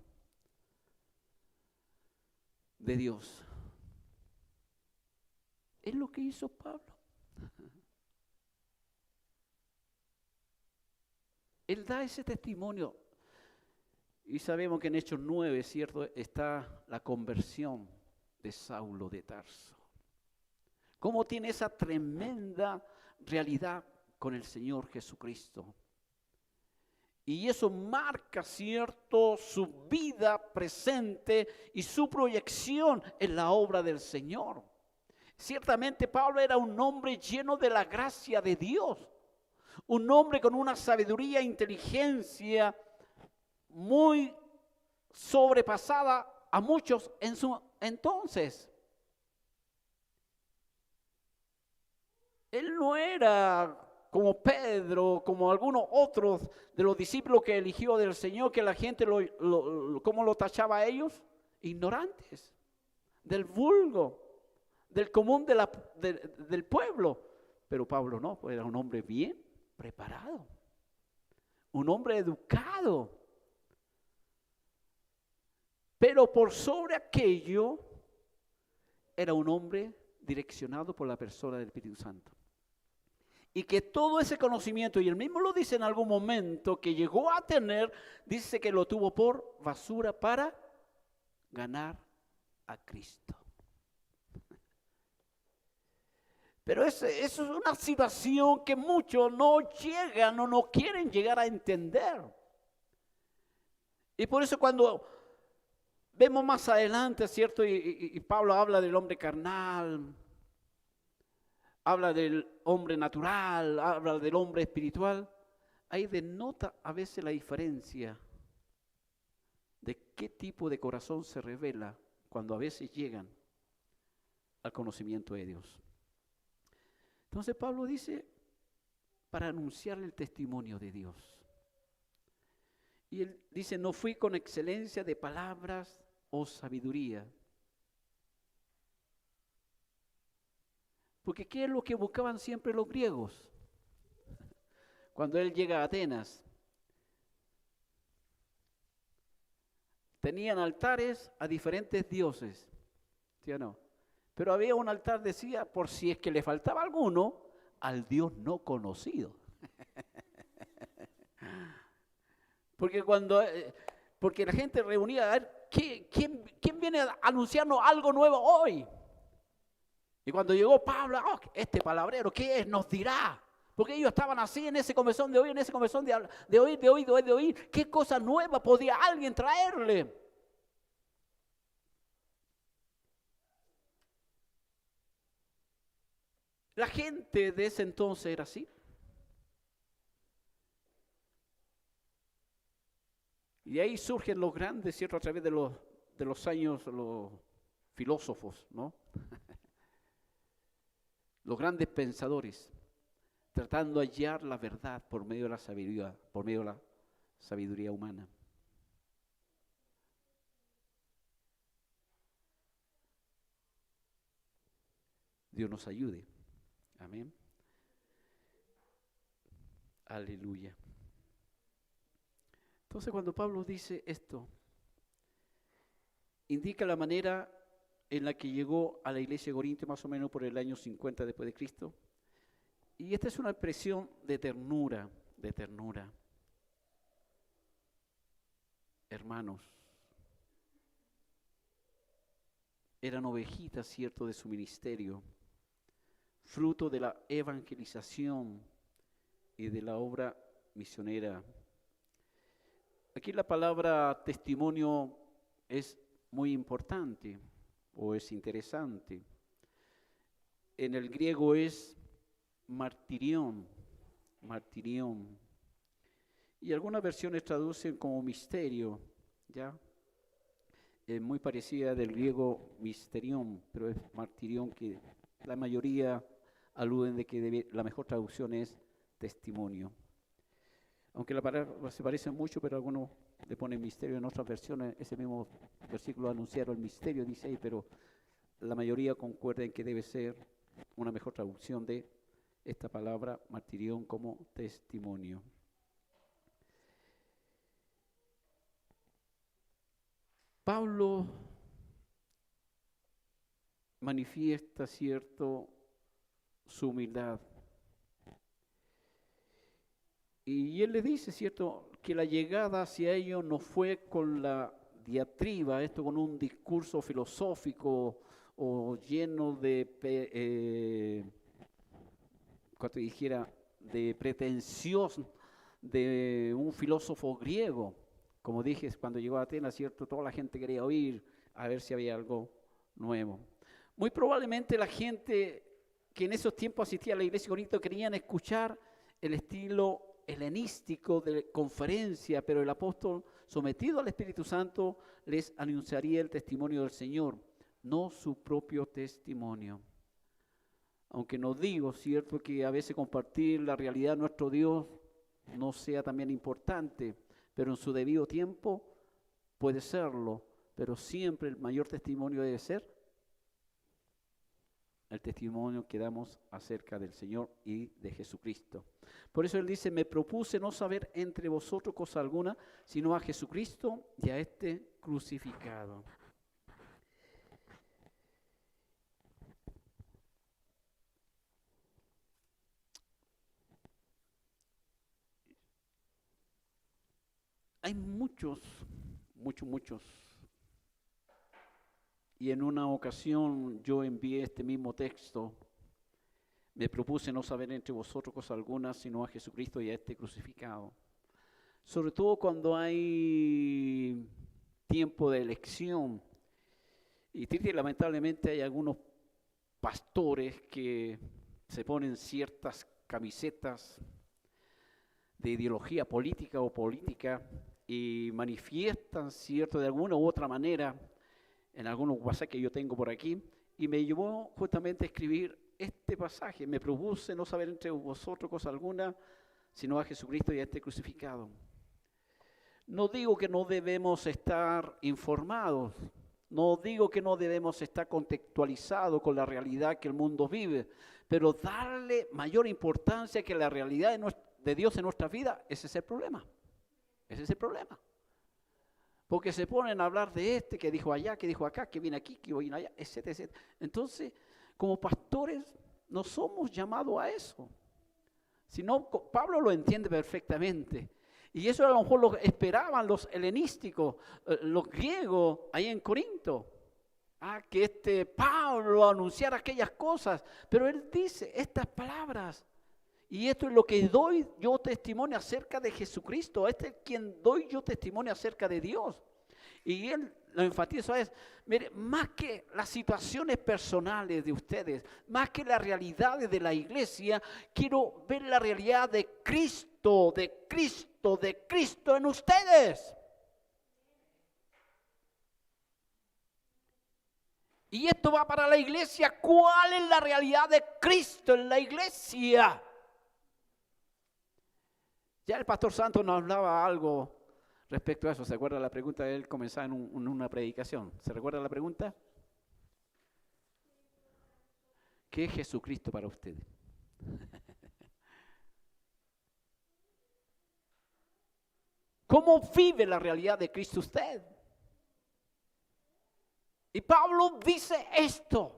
de Dios, es lo que hizo Pablo. Él da ese testimonio. Y sabemos que en Hechos 9, ¿cierto?, está la conversión de Saulo de Tarso. Cómo tiene esa tremenda realidad con el Señor Jesucristo. Y eso marca, ¿cierto?, su vida presente y su proyección en la obra del Señor. Ciertamente Pablo era un hombre lleno de la gracia de Dios, un hombre con una sabiduría e inteligencia muy sobrepasada a muchos en su entonces. Él no era como Pedro, como algunos otros de los discípulos que eligió del Señor, que la gente ¿cómo lo tachaba a ellos? ignorantes, del vulgo, del común del pueblo. Pero Pablo no, pues era un hombre bien preparado, un hombre educado. Pero por sobre aquello, era un hombre direccionado por la persona del Espíritu Santo. Y que todo ese conocimiento, y él mismo lo dice en algún momento, que llegó a tener, dice que lo tuvo por basura para ganar a Cristo. Pero eso es una situación que muchos no llegan o no quieren llegar a entender. Y por eso cuando vemos más adelante, ¿cierto? Y Pablo habla del hombre carnal, habla del hombre natural, habla del hombre espiritual. Ahí denota a veces la diferencia de qué tipo de corazón se revela cuando a veces llegan al conocimiento de Dios. Entonces Pablo dice, para anunciar el testimonio de Dios. Y él dice, no fui con excelencia de palabras o sabiduría. Porque ¿qué es lo que buscaban siempre los griegos? Cuando él llega a Atenas, tenían altares a diferentes dioses, ¿sí o no? Pero había un altar, decía, por si es que le faltaba alguno, al Dios no conocido. Porque la gente reunía a ver, ¿quién viene a anunciarnos algo nuevo hoy? Y cuando llegó Pablo, este palabrero, ¿qué es? Nos dirá. Porque ellos estaban así en ese comezón de oír, en ese comezón de oír. ¿Qué cosa nueva podía alguien traerle? La gente de ese entonces era así. Y ahí surgen los grandes, ¿cierto? A través de los años, los filósofos, ¿no? Los grandes pensadores, tratando de hallar la verdad por medio de la sabiduría humana. Dios nos ayude. Amén. Aleluya. Entonces cuando Pablo dice esto, indica la manera en la que llegó a la iglesia de Corinto más o menos por el año 50 después de Cristo. Y esta es una expresión de ternura, Hermanos, eran ovejitas, cierto, de su ministerio, fruto de la evangelización y de la obra misionera. Aquí la palabra testimonio es muy importante o es interesante. En el griego es martirión. Y algunas versiones traducen como misterio, ¿ya? Es muy parecida del griego misterión, pero es martirión, que la mayoría aluden de que la mejor traducción es testimonio. Aunque la palabra se parece mucho, pero algunos le ponen misterio en otras versiones. Ese mismo versículo anunciaron el misterio, dice ahí, pero la mayoría concuerda en que debe ser una mejor traducción de esta palabra, martirión, como testimonio. Pablo manifiesta, cierto, su humildad. Y él le dice, cierto, que la llegada hacia ellos no fue con la diatriba, esto con un discurso filosófico o lleno de, cuando dijera, de pretensión de un filósofo griego. Como dije, cuando llegó a Atenas, cierto, toda la gente quería oír a ver si había algo nuevo. Muy probablemente la gente que en esos tiempos asistía a la iglesia de Corinto querían escuchar el estilo helenístico de conferencia, pero el apóstol, sometido al Espíritu Santo, les anunciaría el testimonio del Señor, no su propio testimonio. Aunque no digo, cierto, que a veces compartir la realidad de nuestro Dios no sea también importante, pero en su debido tiempo puede serlo. pero siempre el mayor testimonio debe ser el testimonio que damos acerca del Señor y de Jesucristo. Por eso Él dice, me propuse no saber entre vosotros cosa alguna, sino a Jesucristo y a este crucificado. Hay muchos. Y en una ocasión yo envié este mismo texto. Me propuse no saber entre vosotros cosa alguna, sino a Jesucristo y a este crucificado. Sobre todo cuando hay tiempo de elección. Y triste y lamentablemente hay algunos pastores que se ponen ciertas camisetas de ideología política o política y manifiestan, cierto, de alguna u otra manera, en algunos pasajes que yo tengo por aquí, y me llevó justamente a escribir este pasaje. Me propuse no saber entre vosotros cosa alguna, sino a Jesucristo y a este crucificado. No digo que no debemos estar informados, no digo que no debemos estar contextualizados con la realidad que el mundo vive, pero darle mayor importancia que la realidad de Dios en nuestra vida, ese es el problema. Ese es el problema. Porque se ponen a hablar de este, que dijo allá, que dijo acá, que viene aquí, que viene allá, etcétera, etcétera. Entonces, como pastores, no somos llamados a eso. Si no, Pablo lo entiende perfectamente. Y eso a lo mejor lo esperaban los helenísticos, los griegos, ahí en Corinto. Que Pablo anunciara aquellas cosas. Pero él dice estas palabras. Y esto es lo que doy yo testimonio acerca de Jesucristo. Este es quien doy yo testimonio acerca de Dios. Y él lo enfatiza mire, más que las situaciones personales de ustedes, más que las realidades de la iglesia, quiero ver la realidad de Cristo en ustedes. Y esto va para la iglesia. ¿Cuál es la realidad de Cristo en la iglesia? Ya el pastor Santos nos hablaba algo respecto a eso. ¿Se acuerda la pregunta de él? Comenzaba en una predicación. ¿Se recuerda la pregunta? ¿Qué es Jesucristo para ustedes? ¿Cómo vive la realidad de Cristo usted? Y Pablo dice esto.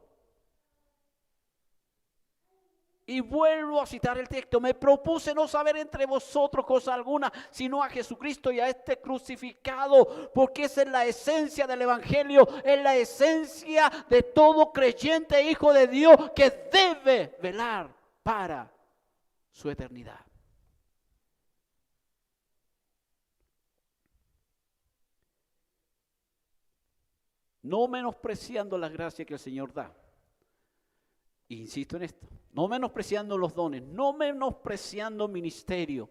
Y vuelvo a citar el texto. Me propuse no saber entre vosotros cosa alguna, sino a Jesucristo y a este crucificado, porque esa es la esencia del evangelio, es la esencia de todo creyente hijo de Dios que debe velar para su eternidad. No menospreciando la gracia que el Señor da. Insisto en esto, no menospreciando los dones, no menospreciando ministerio,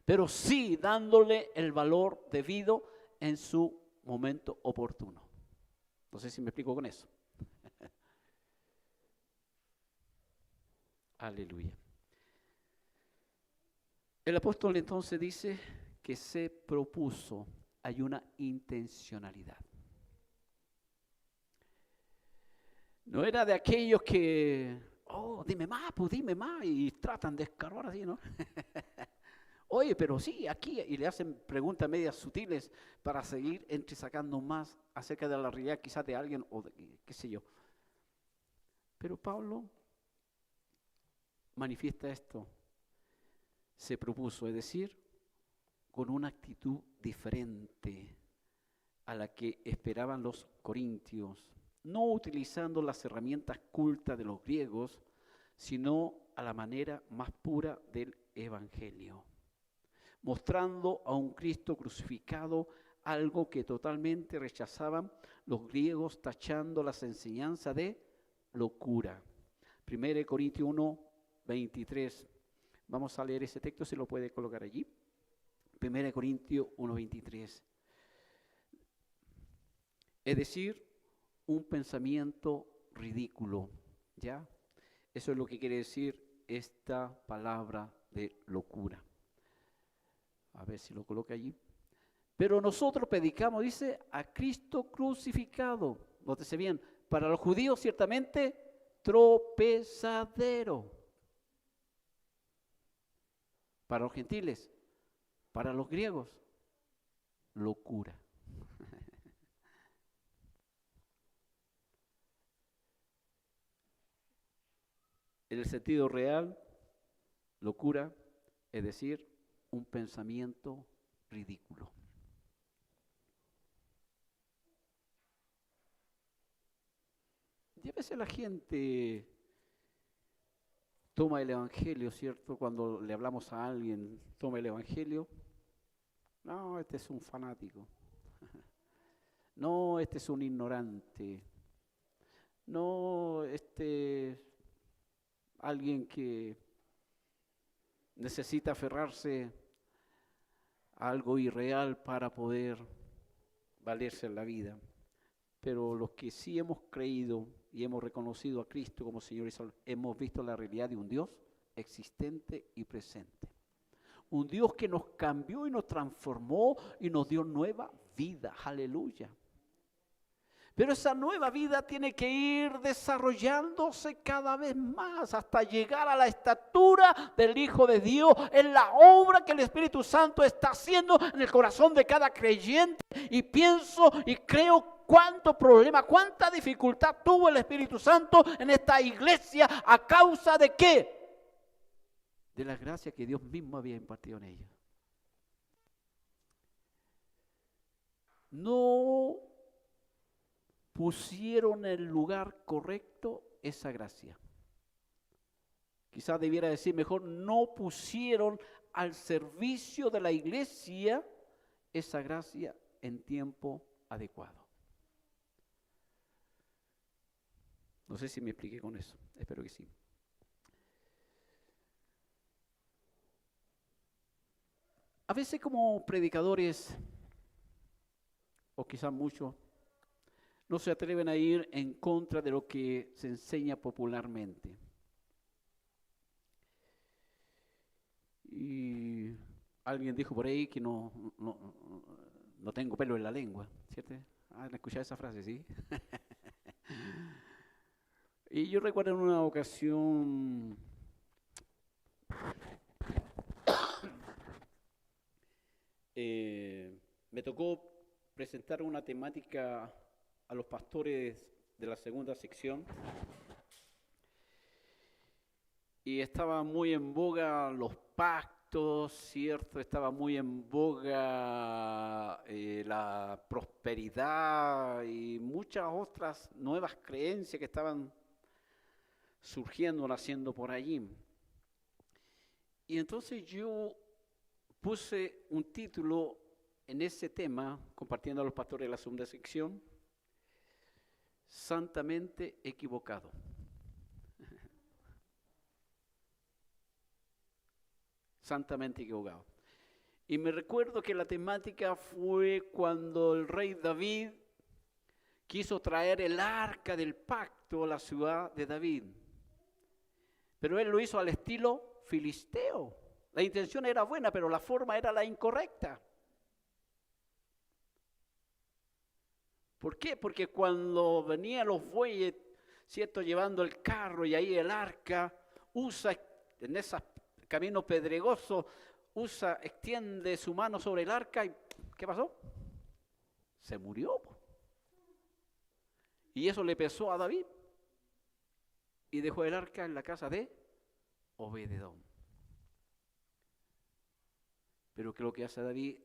pero sí dándole el valor debido en su momento oportuno. No sé si me explico con eso. Aleluya. El apóstol entonces dice que se propuso, hay una intencionalidad. No era de aquellos que, dime más, y tratan de escarbar así, ¿no? Oye, pero sí, aquí, y le hacen preguntas medias sutiles para seguir entresacando más acerca de la realidad quizás de alguien o de qué sé yo. Pero Pablo manifiesta esto, se propuso, es decir, con una actitud diferente a la que esperaban los corintios, no utilizando las herramientas cultas de los griegos, sino a la manera más pura del evangelio, mostrando a un Cristo crucificado, algo que totalmente rechazaban los griegos, tachando las enseñanzas de locura. 1 Corintios 1, 23. Vamos a leer ese texto, se lo puede colocar allí. 1 Corintios 1, 23. Es decir, un pensamiento ridículo, ¿ya? Eso es lo que quiere decir esta palabra de locura. A ver si lo coloca allí. Pero nosotros predicamos, dice, a Cristo crucificado. Nótese bien, para los judíos ciertamente tropezadero. Para los gentiles, para los griegos, locura. En el sentido real, locura, es decir, un pensamiento ridículo. Y a veces la gente toma el evangelio, ¿cierto? Cuando le hablamos a alguien, toma el evangelio. No, este es un fanático. No, este es un ignorante. No, alguien que necesita aferrarse a algo irreal para poder valerse en la vida. Pero los que sí hemos creído y hemos reconocido a Cristo como Señor y Salvador, hemos visto la realidad de un Dios existente y presente. Un Dios que nos cambió y nos transformó y nos dio nueva vida. Aleluya. Pero esa nueva vida tiene que ir desarrollándose cada vez más hasta llegar a la estatura del Hijo de Dios. Es la obra que el Espíritu Santo está haciendo en el corazón de cada creyente. Y pienso y creo cuánto problema, cuánta dificultad tuvo el Espíritu Santo en esta iglesia. ¿A causa de qué? De la gracia que Dios mismo había impartido en ellos. No pusieron en el lugar correcto esa gracia. Quizás debiera decir mejor, no pusieron al servicio de la iglesia esa gracia en tiempo adecuado. No sé si me expliqué con eso, espero que sí. A veces como predicadores, o quizás muchos, no se atreven a ir en contra de lo que se enseña popularmente. Y alguien dijo por ahí que no tengo pelo en la lengua, ¿cierto? ¿Han escuchado esa frase, sí? Y yo recuerdo en una ocasión me tocó presentar una temática a los pastores de la segunda sección y estaba muy en boga los pactos, ¿cierto? Estaba muy en boga la prosperidad y muchas otras nuevas creencias que estaban surgiendo, naciendo por allí. Y entonces yo puse un título en ese tema, compartiendo a los pastores de la segunda sección, Santamente equivocado. Santamente equivocado. Y me recuerdo que la temática fue cuando el rey David quiso traer el arca del pacto a la ciudad de David. Pero él lo hizo al estilo filisteo. La intención era buena, pero la forma era la incorrecta. ¿Por qué? Porque cuando venían los bueyes, ¿cierto?, llevando el carro y ahí el arca, usa en esos caminos pedregosos, extiende su mano sobre el arca y ¿qué pasó? Se murió. Y eso le pesó a David y dejó el arca en la casa de Obed-edom. Pero ¿qué es lo que hace David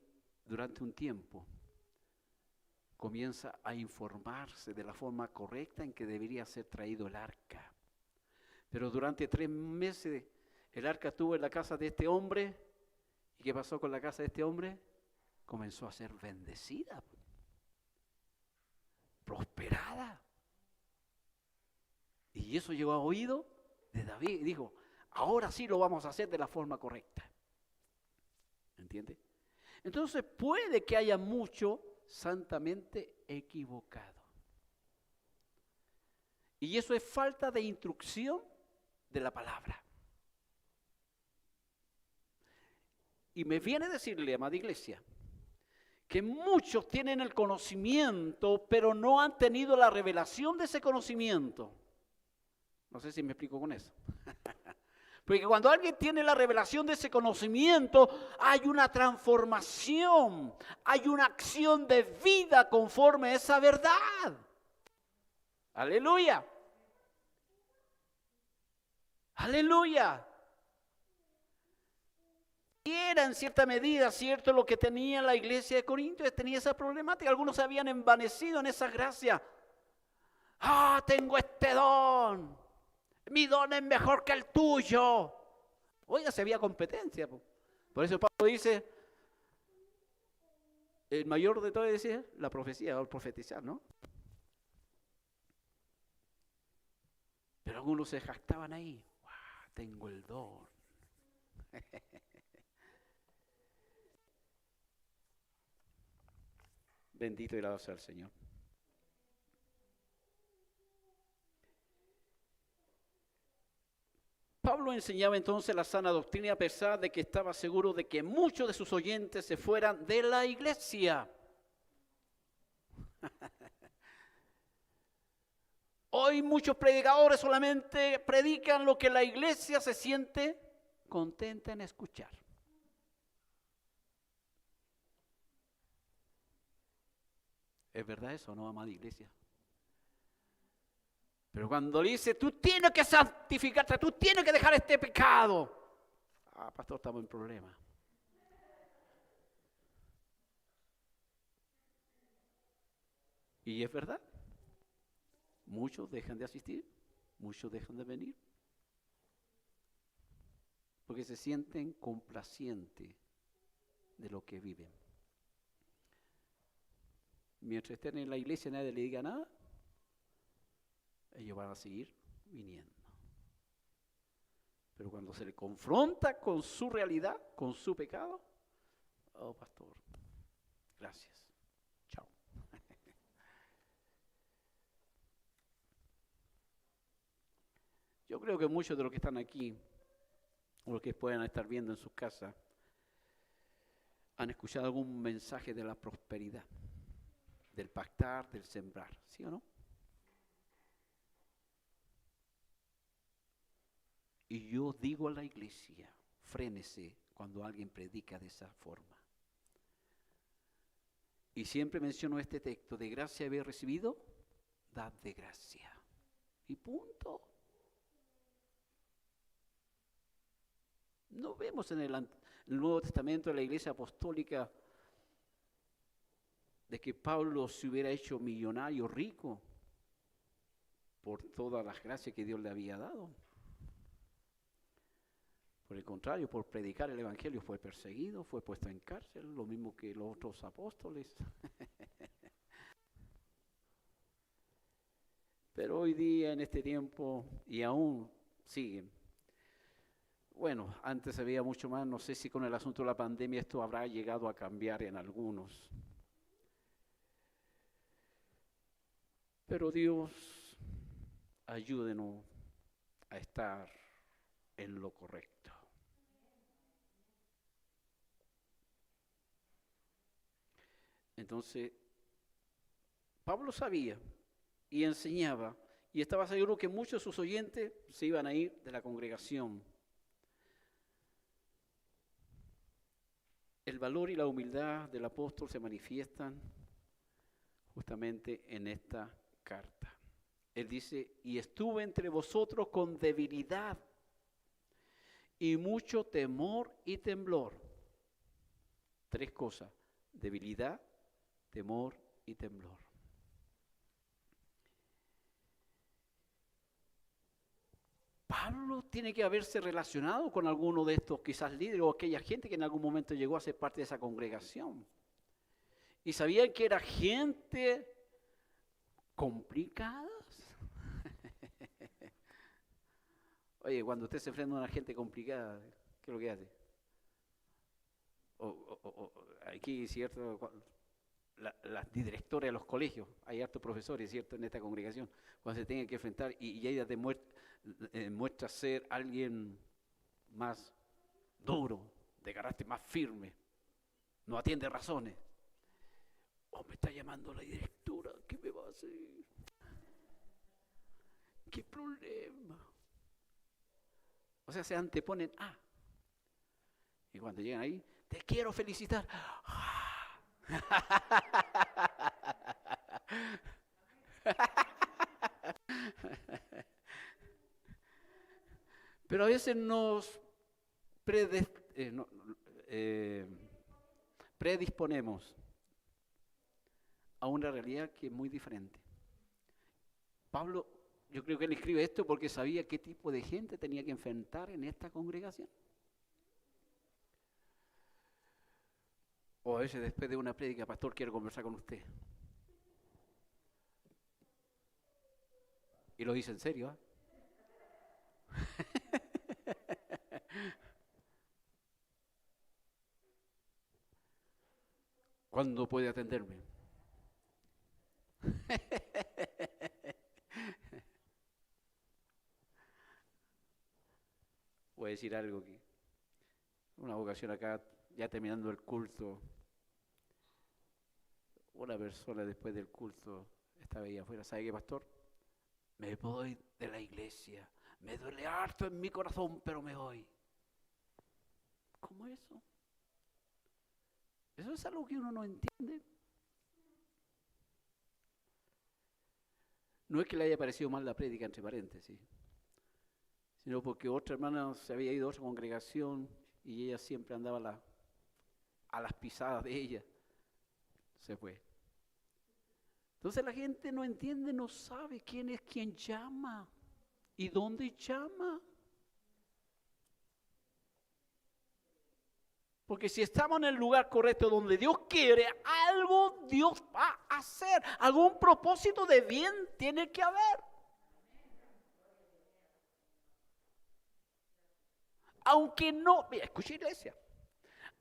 durante un tiempo? Comienza a informarse de la forma correcta en que debería ser traído el arca. Pero durante 3 meses el arca estuvo en la casa de este hombre. ¿Y qué pasó con la casa de este hombre? Comenzó a ser bendecida, prosperada. Y eso llegó a oído de David y dijo, ahora sí lo vamos a hacer de la forma correcta. ¿Entiende? Entonces puede que haya mucho santamente equivocado. Y eso es falta de instrucción de la palabra. Y me viene a decirle, amada iglesia, que muchos tienen el conocimiento, pero no han tenido la revelación de ese conocimiento. No sé si me explico con eso. Porque cuando alguien tiene la revelación de ese conocimiento, hay una transformación, hay una acción de vida conforme a esa verdad. Aleluya. Aleluya. Y era en cierta medida cierto lo que tenía la iglesia de Corinto, tenía esa problemática. Algunos se habían envanecido en esa gracia. Tengo este don. Mi don es mejor que el tuyo. Oiga, se había competencia. Por eso Pablo dice, el mayor de todo decía la profecía o el profetizar, ¿no? Pero algunos se jactaban ahí. Tengo el don. Bendito y alabado sea el Señor. Pablo enseñaba entonces la sana doctrina a pesar de que estaba seguro de que muchos de sus oyentes se fueran de la iglesia. Hoy muchos predicadores solamente predican lo que la iglesia se siente contenta en escuchar. ¿Es verdad eso o no, amada iglesia? Pero cuando dice, tú tienes que santificarte, tú tienes que dejar este pecado. Pastor, estamos en problema. Y es verdad. Muchos dejan de asistir, muchos dejan de venir. Porque se sienten complacientes de lo que viven. Mientras estén en la iglesia y nadie le diga nada, ellos van a seguir viniendo. Pero cuando se le confronta con su realidad, con su pecado, pastor, gracias, chao. Yo creo que muchos de los que están aquí, o los que puedan estar viendo en sus casas, han escuchado algún mensaje de la prosperidad, del pactar, del sembrar, ¿sí o no? Y yo digo a la iglesia, frénese cuando alguien predica de esa forma. Y siempre menciono este texto, de gracia habéis recibido, dad de gracia. Y punto. No vemos en el Nuevo Testamento de la iglesia apostólica de que Pablo se hubiera hecho millonario, rico, por todas las gracias que Dios le había dado. Por el contrario, por predicar el evangelio fue perseguido, fue puesto en cárcel, lo mismo que los otros apóstoles. Pero hoy día, en este tiempo, y aún siguen. Bueno, antes se veía mucho más, no sé si con el asunto de la pandemia esto habrá llegado a cambiar en algunos. Pero Dios, ayúdenos a estar en lo correcto. Entonces, Pablo sabía y enseñaba y estaba seguro que muchos de sus oyentes se iban a ir de la congregación. El valor y la humildad del apóstol se manifiestan justamente en esta carta. Él dice, y estuve entre vosotros con debilidad y mucho temor y temblor. Tres cosas, debilidad, temor y temblor. Pablo tiene que haberse relacionado con alguno de estos quizás líderes o aquella gente que en algún momento llegó a ser parte de esa congregación. Y sabían que era gente complicada. Oye, cuando usted se enfrenta a una gente complicada, ¿qué es lo que hace? Aquí, ¿cierto? Las directoras de los colegios, hay hartos profesores, ¿cierto? En esta congregación, cuando se tengan que enfrentar y ella muestra ser alguien más duro, de carácter más firme, no atiende razones. Oh, me está llamando la directora, ¿qué me va a hacer? ¿Qué problema? O sea, se anteponen a. Y cuando llegan ahí, te quiero felicitar. Pero a veces nos predisponemos a una realidad que es muy diferente. Pablo, yo creo que él escribe esto porque sabía qué tipo de gente tenía que enfrentar en esta congregación. O a veces después de una prédica, pastor, quiero conversar con usted. Y lo dice en serio, ¿eh? ¿Cuándo puede atenderme? Voy a decir algo aquí. Una ocasión acá, ya terminando el culto, una persona después del culto estaba ahí afuera. ¿Sabe qué, pastor? Me voy de la iglesia. Me duele harto en mi corazón, pero me voy. ¿Cómo eso? Eso es algo que uno no entiende. No es que le haya parecido mal la prédica, entre paréntesis, sino porque otra hermana se había ido a otra congregación y ella siempre andaba a las pisadas de ella. Se fue. Entonces la gente no entiende, no sabe quién es quien llama y dónde llama. Porque si estamos en el lugar correcto donde Dios quiere, algo Dios va a hacer. Algún propósito de bien tiene que haber. Aunque no, mira, escucha, iglesia,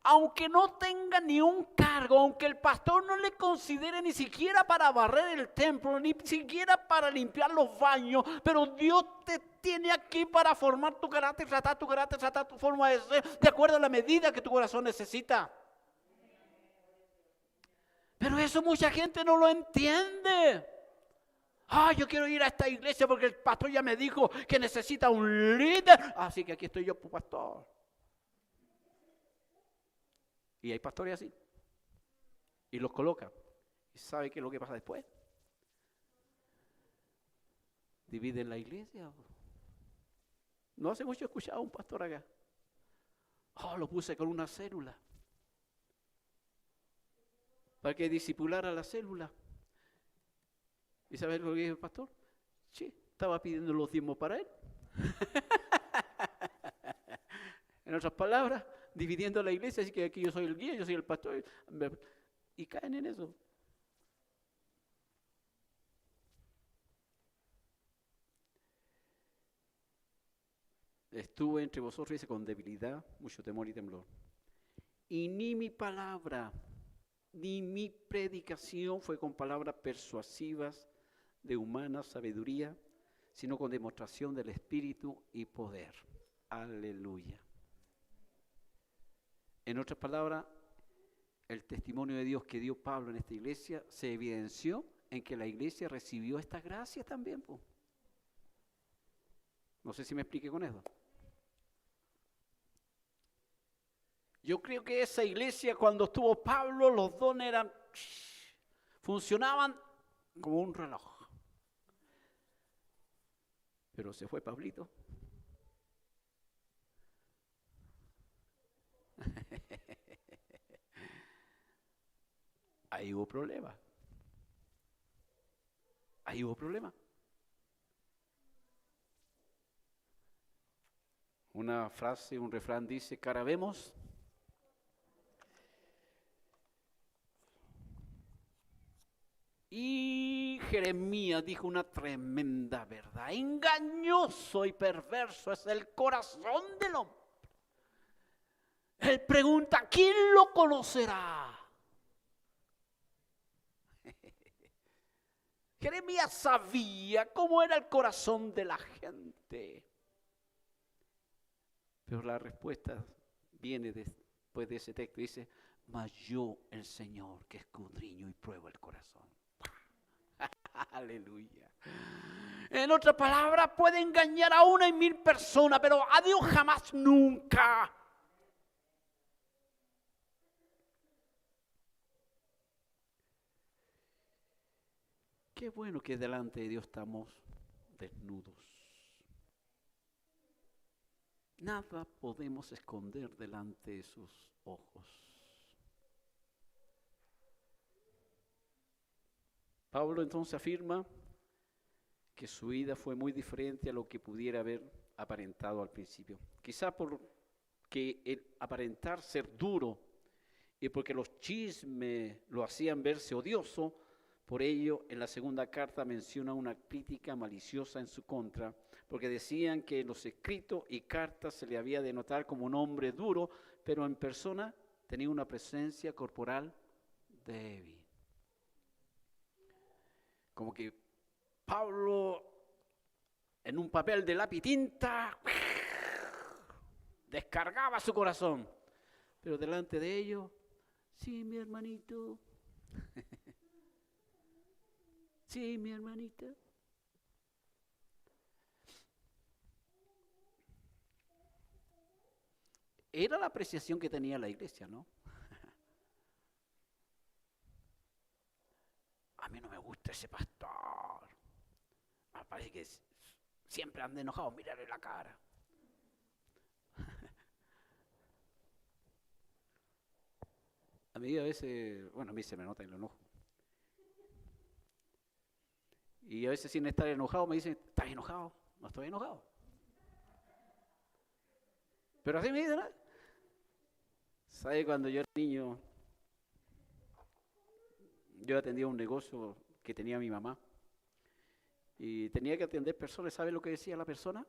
aunque no tenga ni un cargo, aunque el pastor no le considere ni siquiera para barrer el templo, ni siquiera para limpiar los baños, pero Dios te tiene aquí para formar tu carácter, tratar tu forma de ser, de acuerdo a la medida que tu corazón necesita. Pero eso mucha gente no lo entiende. Yo quiero ir a esta iglesia porque el pastor ya me dijo que necesita un líder, así que aquí estoy yo, pastor. Y hay pastores así. Y los colocan. ¿Y sabe qué es lo que pasa después? Dividen la iglesia. No hace mucho he escuchado a un pastor acá. Lo puse con una célula. Para que discipulara la célula. ¿Y sabes lo que dijo el pastor? Sí, estaba pidiendo los diezmos para él. En otras palabras, dividiendo la iglesia, así que aquí yo soy el guía, yo soy el pastor. Y caen en eso. Estuve entre vosotros, dice, con debilidad, mucho temor y temblor. Y ni mi palabra, ni mi predicación fue con palabras persuasivas de humana sabiduría, sino con demostración del Espíritu y poder. Aleluya. En otras palabras, el testimonio de Dios que dio Pablo en esta iglesia se evidenció en que la iglesia recibió esta gracia también. No sé si me expliqué con eso. Yo creo que esa iglesia, cuando estuvo Pablo, los dones funcionaban como un reloj. Pero se fue Pablito. Ahí hubo problema. Ahí hubo problema. Una frase, un refrán dice, cara vemos, y Jeremías dijo una tremenda verdad. Engañoso y perverso es el corazón del hombre. Él pregunta, ¿quién lo conocerá? Jeremías sabía cómo era el corazón de la gente. Pero la respuesta viene después de ese texto. Dice, mas yo el Señor que escudriño y pruebo el corazón. Aleluya. En otras palabras, puede engañar a 1 en 1000 personas, pero a Dios jamás, nunca. Qué bueno que delante de Dios estamos desnudos. Nada podemos esconder delante de sus ojos. Pablo entonces afirma que su vida fue muy diferente a lo que pudiera haber aparentado al principio. Quizá porque el aparentar ser duro y porque los chismes lo hacían verse odioso, por ello en la segunda carta menciona una crítica maliciosa en su contra, porque decían que en los escritos y cartas se le había de notar como un hombre duro, pero en persona tenía una presencia corporal débil. Como que Pablo en un papel de lápiz tinta descargaba su corazón, pero delante de ellos, sí, mi hermanito, sí, mi hermanita. Era la apreciación que tenía la iglesia, ¿no? A mí no me gusta ese pastor. Me parece que siempre anda enojado, mírale la cara. A mí a veces, bueno, a mí se me nota el enojo. Y a veces sin estar enojado me dicen, ¿estás enojado? No estoy enojado. Pero así me dicen, ¿no? ¿Sabe? Cuando yo era niño, yo atendía un negocio que tenía mi mamá. Y tenía que atender personas. ¿Sabe lo que decía la persona?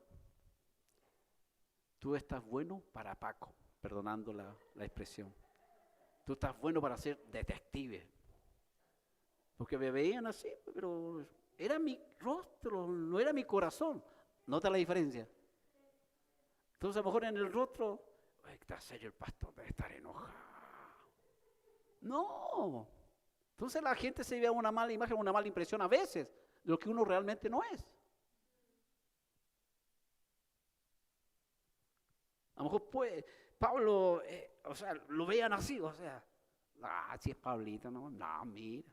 Tú estás bueno para Paco, perdonando la expresión. Tú estás bueno para ser detective. Porque me veían así, pero era mi rostro, no era mi corazón. ¿Nota la diferencia? Entonces a lo mejor en el rostro, está serio el pastor, debe estar enojado. No. Entonces la gente se lleva una mala imagen, una mala impresión a veces de lo que uno realmente no es. A lo mejor puede, Pablo, o sea, lo vean así, o sea, si es Pablito, no, mira.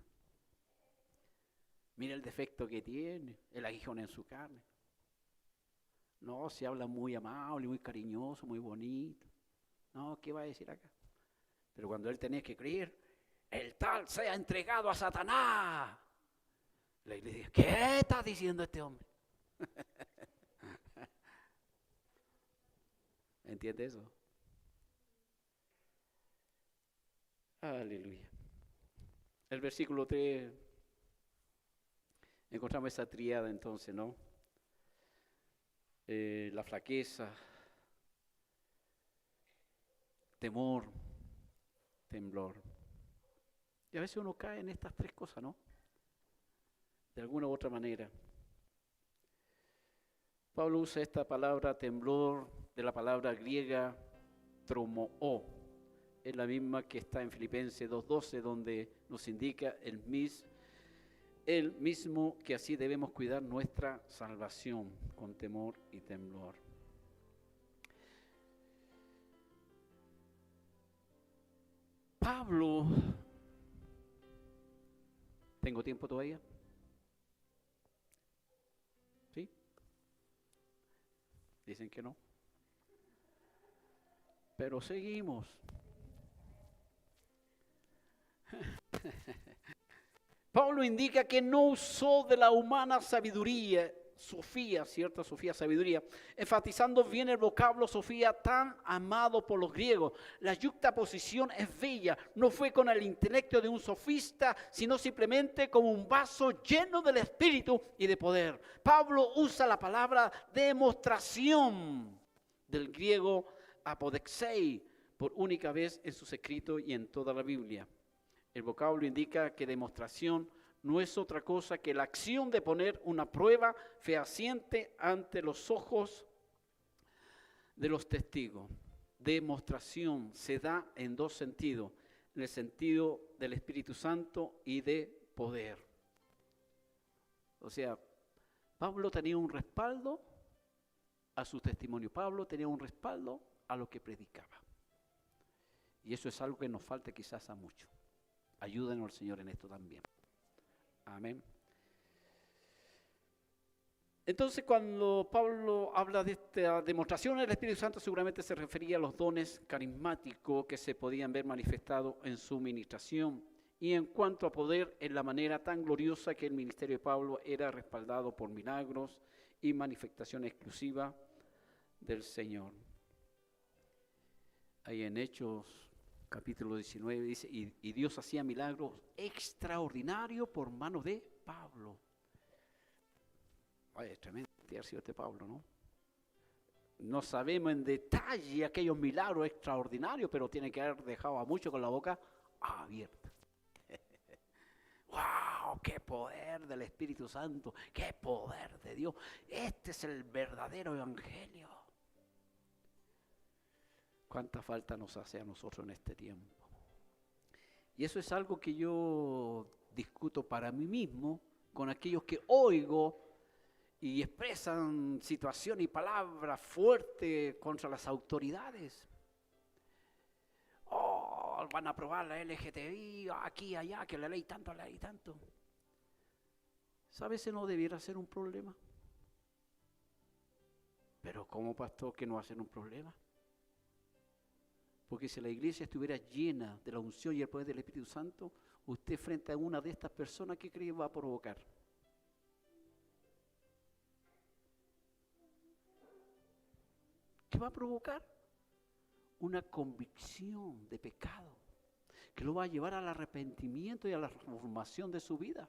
Mira el defecto que tiene, el aguijón en su carne. No, se habla muy amable, muy cariñoso, muy bonito. No, ¿qué va a decir acá? Pero cuando él tenía que creer, el tal sea entregado a Satanás. La iglesia, ¿qué está diciendo este hombre? ¿Entiende eso? Aleluya. El versículo 3, encontramos esa tríada entonces, ¿no? La flaqueza, temor, temblor. Y a veces uno cae en estas 3 cosas, ¿no? De alguna u otra manera. Pablo usa esta palabra temblor de la palabra griega tromoo. Es la misma que está en Filipenses 2:12, donde nos indica el mismo que así debemos cuidar nuestra salvación con temor y temblor. Pablo, ¿tengo tiempo todavía? ¿Sí? Dicen que no. Pero seguimos. Pablo indica que no usó de la humana sabiduría, Sofía, cierta Sofía, sabiduría, enfatizando bien el vocablo Sofía tan amado por los griegos. La yuxtaposición es bella, no fue con el intelecto de un sofista, sino simplemente como un vaso lleno del Espíritu y de poder. Pablo usa la palabra demostración del griego apodexei por única vez en sus escritos y en toda la Biblia. El vocablo indica que demostración no es otra cosa que la acción de poner una prueba fehaciente ante los ojos de los testigos. Demostración se da en 2 sentidos. en el sentido del Espíritu Santo y de poder. O sea, Pablo tenía un respaldo a su testimonio. Pablo tenía un respaldo a lo que predicaba. Y eso es algo que nos falta quizás a muchos. Ayúdenos al Señor en esto también. Amén. Entonces, cuando Pablo habla de esta demostración del Espíritu Santo, seguramente se refería a los dones carismáticos que se podían ver manifestados en su ministración. Y en cuanto a poder, en la manera tan gloriosa que el ministerio de Pablo era respaldado por milagros y manifestación exclusiva del Señor. Ahí en Hechos capítulo 19 dice, y Dios hacía milagros extraordinarios por manos de Pablo. Ay, es tremendo haber sido este Pablo, ¿no? No sabemos en detalle aquellos milagros extraordinarios, pero tiene que haber dejado a muchos con la boca abierta. ¡Wow! ¡Qué poder del Espíritu Santo! ¡Qué poder de Dios! Este es el verdadero evangelio. ¿Cuánta falta nos hace a nosotros en este tiempo? Y eso es algo que yo discuto para mí mismo con aquellos que oigo y expresan situación y palabras fuertes contra las autoridades. Oh, van a aprobar la LGTBI, aquí, allá, que la ley tanto, la ley tanto. ¿Sabes? Ese no debiera ser un problema. Pero ¿cómo, pastor, que no va a ser un problema? Porque si la iglesia estuviera llena de la unción y el poder del Espíritu Santo, usted frente a una de estas personas, ¿qué cree que va a provocar? ¿Qué va a provocar? Una convicción de pecado, que lo va a llevar al arrepentimiento y a la transformación de su vida.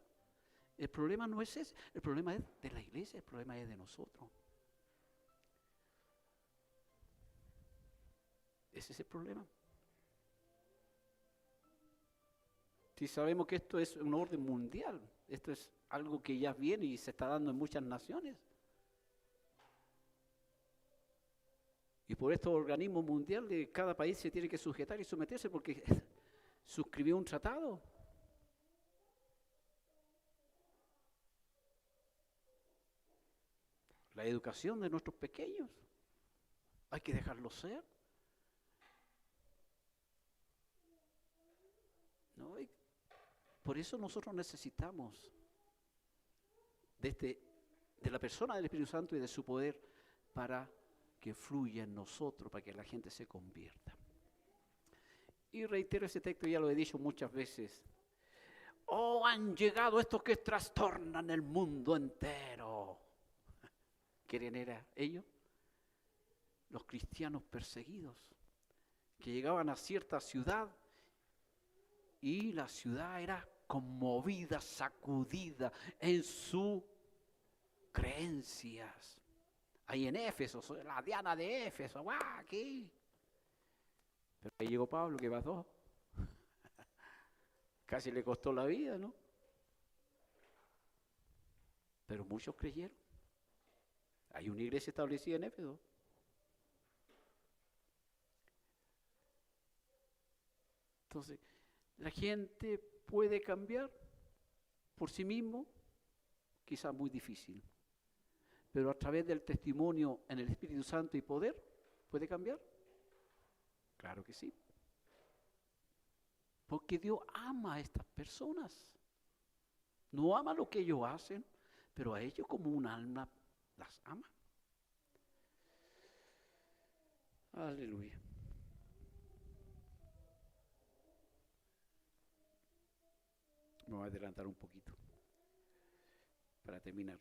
El problema no es ese, el problema es de la iglesia, el problema es de nosotros. Ese es el problema. Si sabemos que esto es un orden mundial, esto es algo que ya viene y se está dando en muchas naciones. Y por estos organismos mundiales, cada país se tiene que sujetar y someterse porque suscribió un tratado. La educación de nuestros pequeños, hay que dejarlo ser. ¿No? Y por eso nosotros necesitamos de la persona del Espíritu Santo y de su poder para que fluya en nosotros, para que la gente se convierta. Y reitero ese texto, ya lo he dicho muchas veces. Oh, han llegado estos que trastornan el mundo entero. ¿Quién eran ellos? Los cristianos perseguidos, que llegaban a cierta ciudad y la ciudad era conmovida, sacudida en sus creencias. Ahí en Éfeso, la Diana de Éfeso, ¡guau! Aquí. Pero ahí llegó Pablo, que pasó. Casi le costó la vida, ¿no? Pero muchos creyeron. Hay una iglesia establecida en Éfeso. Entonces, la gente puede cambiar por sí mismo, quizás muy difícil. Pero a través del testimonio en el Espíritu Santo y poder, ¿puede cambiar? Claro que sí. Porque Dios ama a estas personas. No ama lo que ellos hacen, pero a ellos como un alma las ama. Aleluya. Me voy a adelantar un poquito para terminar.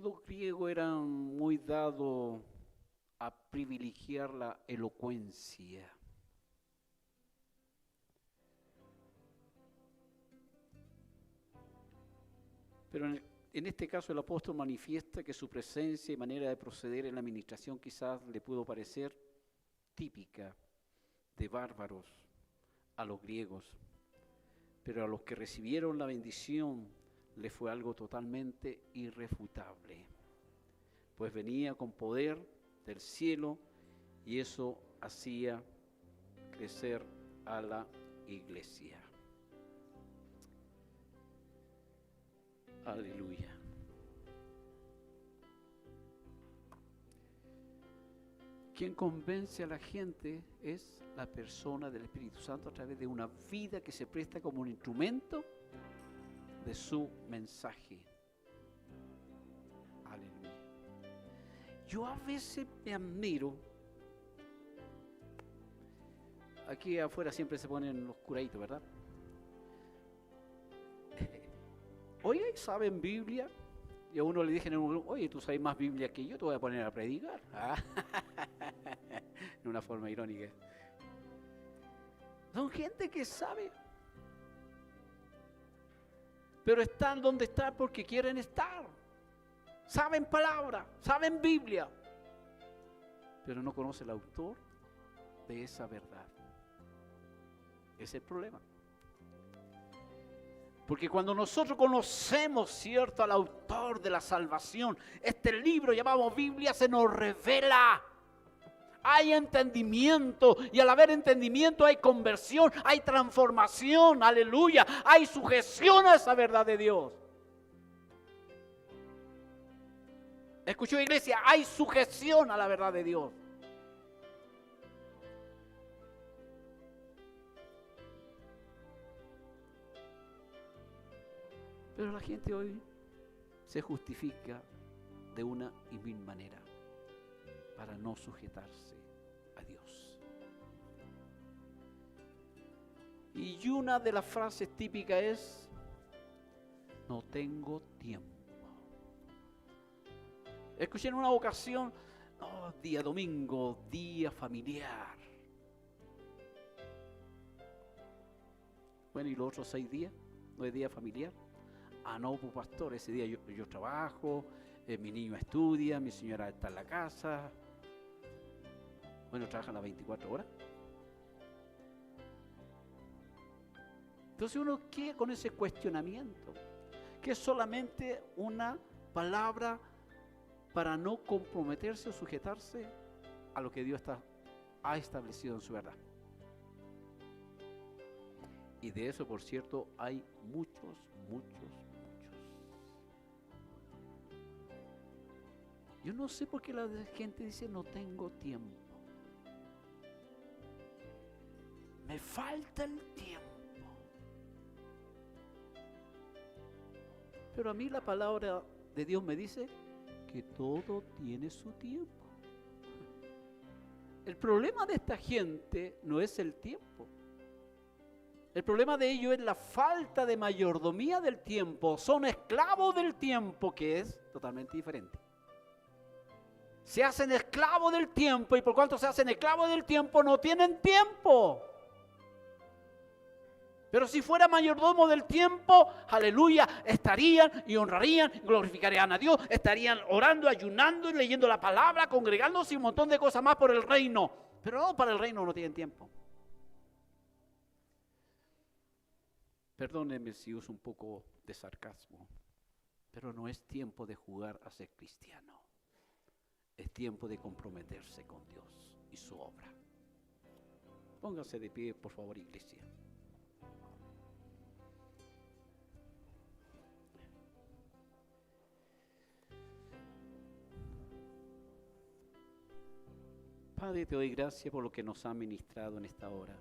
Los griegos eran muy dados a privilegiar la elocuencia. Pero en este caso el apóstol manifiesta que su presencia y manera de proceder en la administración quizás le pudo parecer típica de bárbaros a los griegos, pero a los que recibieron la bendición le fue algo totalmente irrefutable, pues venía con poder del cielo, y eso hacía crecer a la iglesia. Aleluya. Quien convence a la gente es la persona del Espíritu Santo a través de una vida que se presta como un instrumento de su mensaje. Aleluya. Yo a veces me admiro. Aquí afuera siempre se ponen los curaditos, ¿verdad? Oye, ¿saben Biblia? Y a uno le dije, oye, tú sabes más Biblia que yo, te voy a poner a predicar. En una forma irónica. Son gente que sabe. Pero están donde están porque quieren estar. Saben palabra, saben Biblia. Pero no conocen el autor de esa verdad. Ese es el problema. Porque cuando nosotros conocemos, ¿cierto?, al autor de la salvación, este libro llamado Biblia se nos revela. Hay entendimiento, y al haber entendimiento hay conversión, hay transformación, aleluya, hay sujeción a esa verdad de Dios. ¿Escuchó, iglesia? Hay sujeción a la verdad de Dios. Pero la gente hoy se justifica de una y mil maneras para no sujetarse a Dios. Y una de las frases típicas es: no tengo tiempo. Escuché en una ocasión, día domingo, día familiar. Bueno, ¿y los otros 6 días? ¿No es día familiar? No, pues pastor, ese día yo trabajo, mi niño estudia, mi señora está en la casa. Bueno, trabajan las 24 horas. Entonces uno queda con ese cuestionamiento, que es solamente una palabra para no comprometerse o sujetarse a lo que Dios ha establecido en su verdad. Y de eso, por cierto, hay muchos. Yo no sé por qué la gente dice no tengo tiempo. Me falta el tiempo. Pero a mí la palabra de Dios me dice que todo tiene su tiempo. El problema de esta gente no es el tiempo. El problema de ellos es la falta de mayordomía del tiempo. Son esclavos del tiempo, que es totalmente diferente. Se hacen esclavos del tiempo, y por cuanto se hacen esclavos del tiempo, no tienen tiempo. Pero si fuera mayordomo del tiempo, aleluya, estarían y honrarían, glorificarían a Dios, estarían orando, ayunando y leyendo la palabra, congregándose y un montón de cosas más por el reino. Pero no, para el reino no tienen tiempo. Perdónenme si uso un poco de sarcasmo, pero no es tiempo de jugar a ser cristiano. Es tiempo de comprometerse con Dios y su obra. Pónganse de pie, por favor, iglesia. Padre, te doy gracias por lo que nos ha ministrado en esta hora.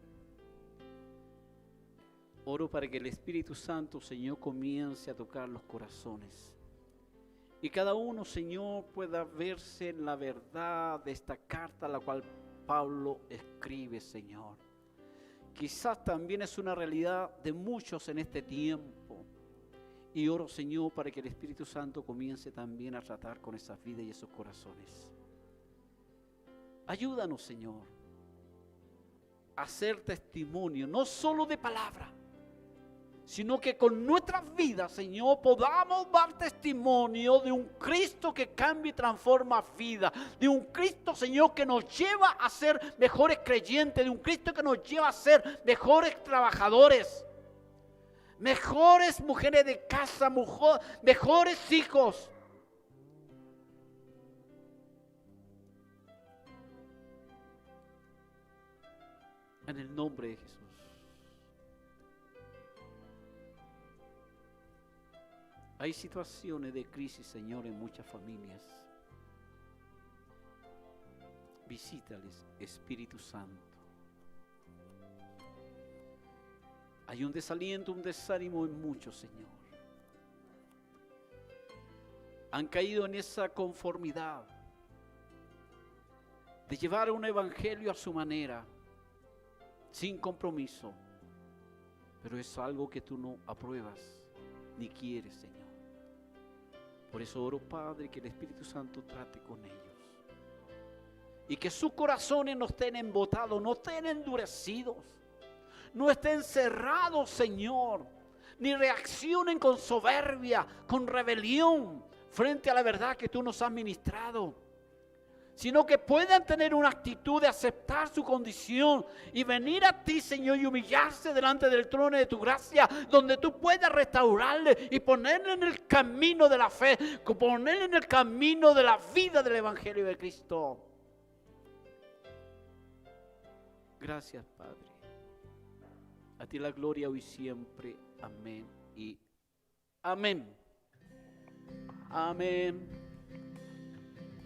Oro para que el Espíritu Santo, Señor, comience a tocar los corazones. Y cada uno, Señor, pueda verse en la verdad de esta carta, la cual Pablo escribe, Señor. Quizás también es una realidad de muchos en este tiempo. Y oro, Señor, para que el Espíritu Santo comience también a tratar con esas vidas y esos corazones. Ayúdanos, Señor, a ser testimonio, no solo de palabra, sino que con nuestras vidas, Señor, podamos dar testimonio de un Cristo que cambia y transforma vida, de un Cristo, Señor, que nos lleva a ser mejores creyentes, de un Cristo que nos lleva a ser mejores trabajadores, mejores mujeres de casa, mejores hijos. En el nombre de Jesús. Hay situaciones de crisis, Señor, en muchas familias. Visítales, Espíritu Santo. Hay un desaliento, un desánimo en muchos, Señor. Han caído en esa conformidad de llevar un evangelio a su manera, sin compromiso. Pero es algo que tú no apruebas ni quieres, Señor. Por eso oro, Padre, que el Espíritu Santo trate con ellos. Y que sus corazones no estén embotados, no estén endurecidos, no estén cerrados, Señor, ni reaccionen con soberbia, con rebelión frente a la verdad que tú nos has ministrado, sino que puedan tener una actitud de aceptar su condición y venir a ti, Señor, y humillarse delante del trono de tu gracia, donde tú puedas restaurarle y ponerle en el camino de la fe, ponerle en el camino de la vida del Evangelio de Cristo. Gracias, Padre. A ti la gloria hoy y siempre. Amén y amén. Amén.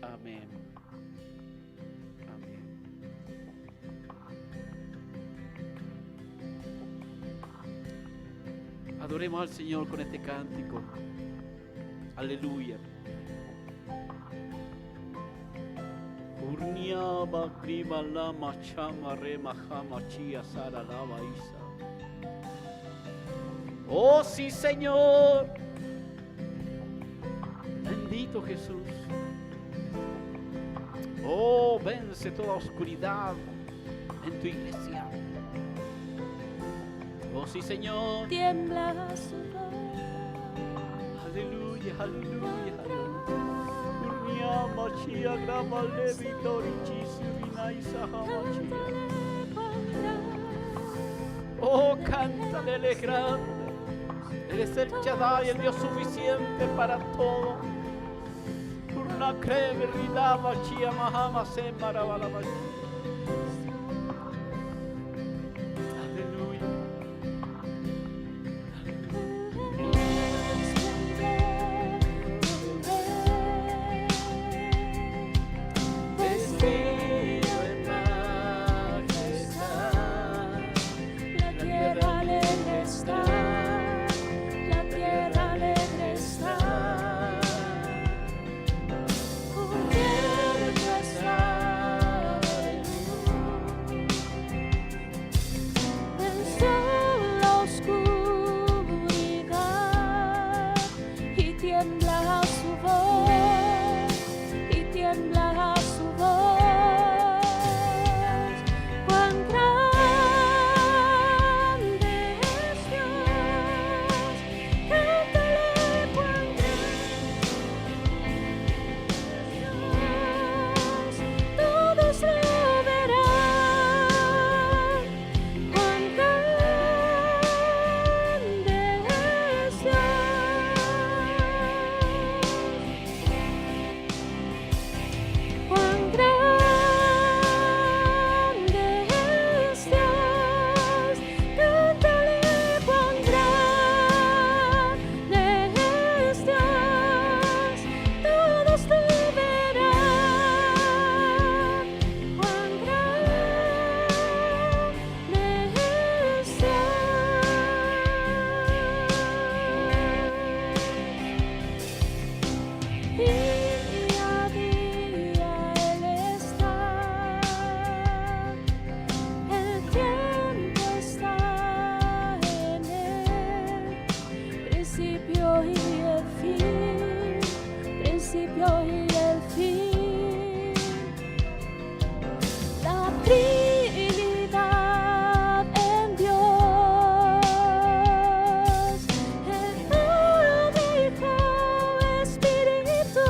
Amén. Amén. Adoremos al Señor con este cántico. Aleluya. Urniaba kriba lama chama rema jama chia sara lava isa. Oh sí, Señor. Bendito Jesús. Oh, vence toda oscuridad en tu iglesia. Oh sí, Señor. Tiembla su voz. Aleluya, aleluya, aleluya. Urniama chia grama levi dorichi sirina isa hamachia. Oh, cántale, Él es grande. Él es el Shaddai, el Dios suficiente para todo. Urna creve ridama chia mahama se marabalama. Aleluya. Vestido en majestad, La tierra alegre está, la tierra alegre está. Cubierto está de luz, venció la oscuridad y tiembla su voz, y tiembla su voz. Cuán grande es Dios, cántale cuán grande es Dios, todos lo verán. Cuán grande es Dios, cuán grande es Dios, cántale cuán grande es Dios, todos lo verán. Cuán grande es Dios. Día a día Él está, el tiempo está en Él, principio y el fin, principio y el fin. La Trinidad en Dios, el Padre, Hijo, Espíritu,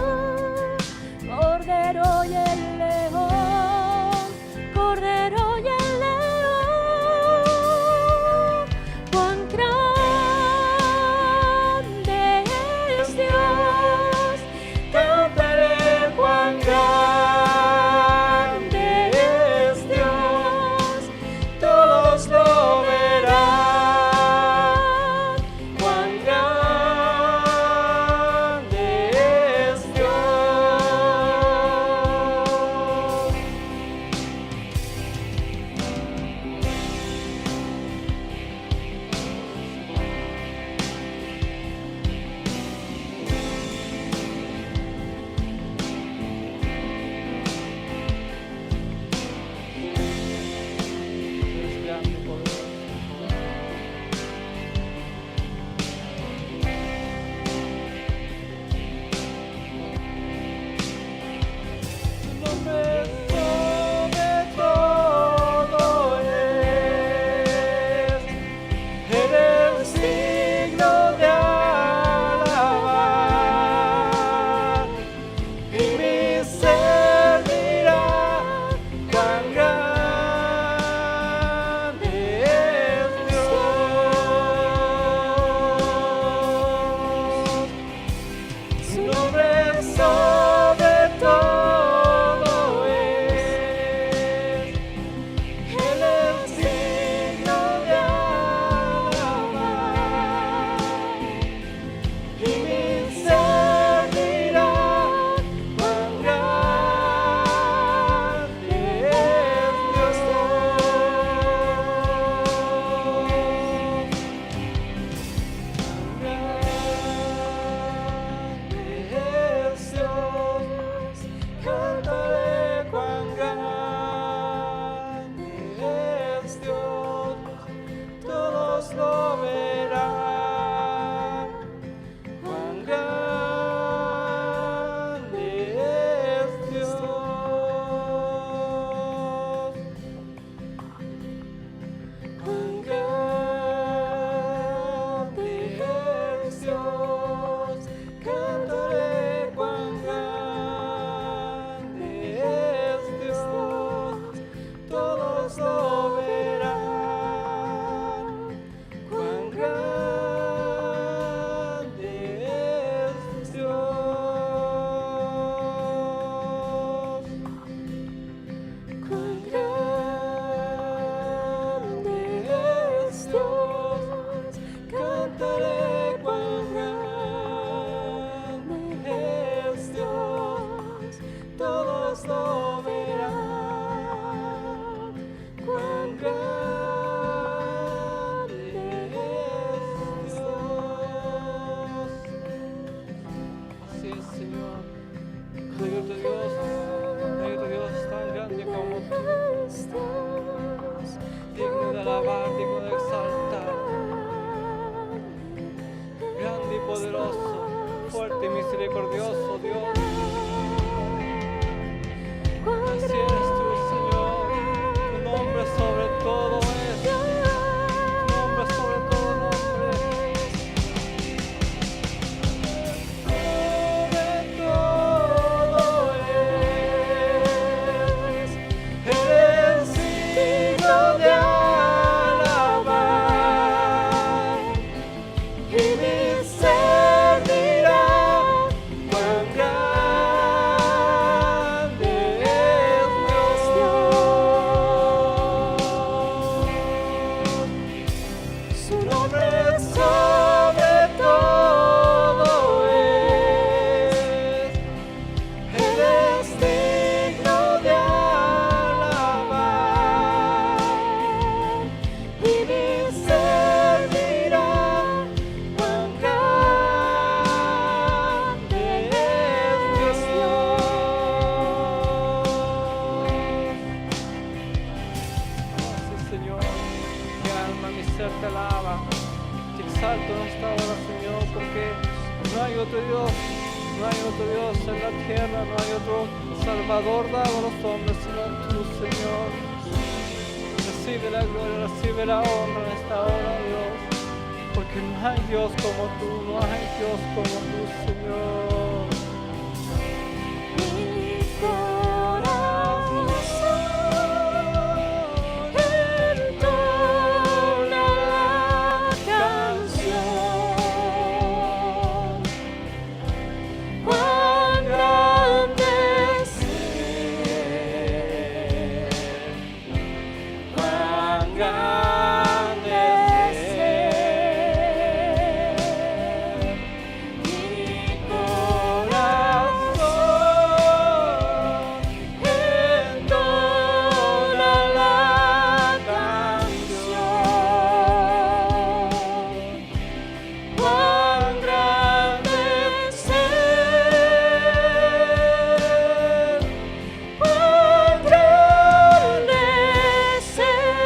Cordero y el León, Cordero y el León. Cuán grande es Dios, cántale poderoso, fuerte y misericordioso Dios. Así eres tú, Señor. Tu nombre sobre todo es. Tu nombre sobre todo nombre. Eres digno de alabar, y mi ser dirá cuán grande es Dios. Su nombre sobre todo es. Él es digno de alabar, y mi ser dirá cuán grande es Dios. Gracias, Señor. Mi alma, mi ser te alaba. Te exalto en esta hora, Señor, porque no hay otro Dios. No hay otro Dios en la tierra, no hay otro Salvador dado a los hombres, sino tú, Señor. Recibe la gloria, recibe la honra en esta hora, Dios, porque no hay Dios como tú, no hay Dios como tú, Señor. Mi corazón entona la canción. Cuán grande es Él, cuán grande es Él. Mi corazón entona la canción. Cuán grande es Él, cuán grande es Él.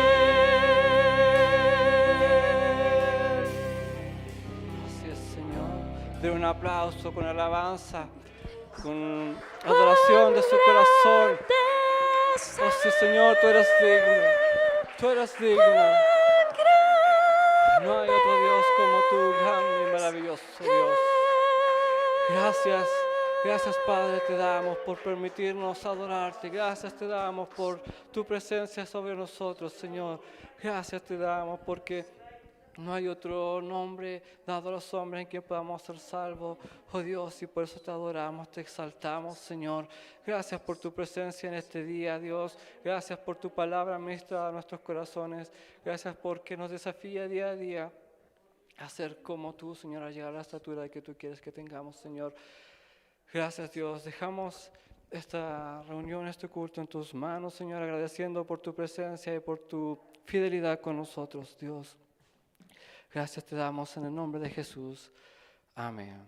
Así es, Señor. Den un aplauso con alabanza, con adoración de su corazón. Oh, sí, Señor, tú eres digno. Tú eres digno. No hay otro Dios como tú, grande y maravilloso Dios. Gracias, gracias Padre te damos por permitirnos adorarte. Gracias te damos por tu presencia sobre nosotros, Señor. Gracias te damos porque no hay otro nombre dado a los hombres en quien podamos ser salvos, oh Dios, y por eso te adoramos, te exaltamos, Señor. Gracias por tu presencia en este día, Dios. Gracias por tu palabra ministrada a nuestros corazones. Gracias porque nos desafía día a día a ser como tú, Señor, a llegar a la estatura que tú quieres que tengamos, Señor. Gracias, Dios. Dejamos esta reunión, este culto en tus manos, Señor, agradeciendo por tu presencia y por tu fidelidad con nosotros, Dios. Gracias te damos en el nombre de Jesús. Amén.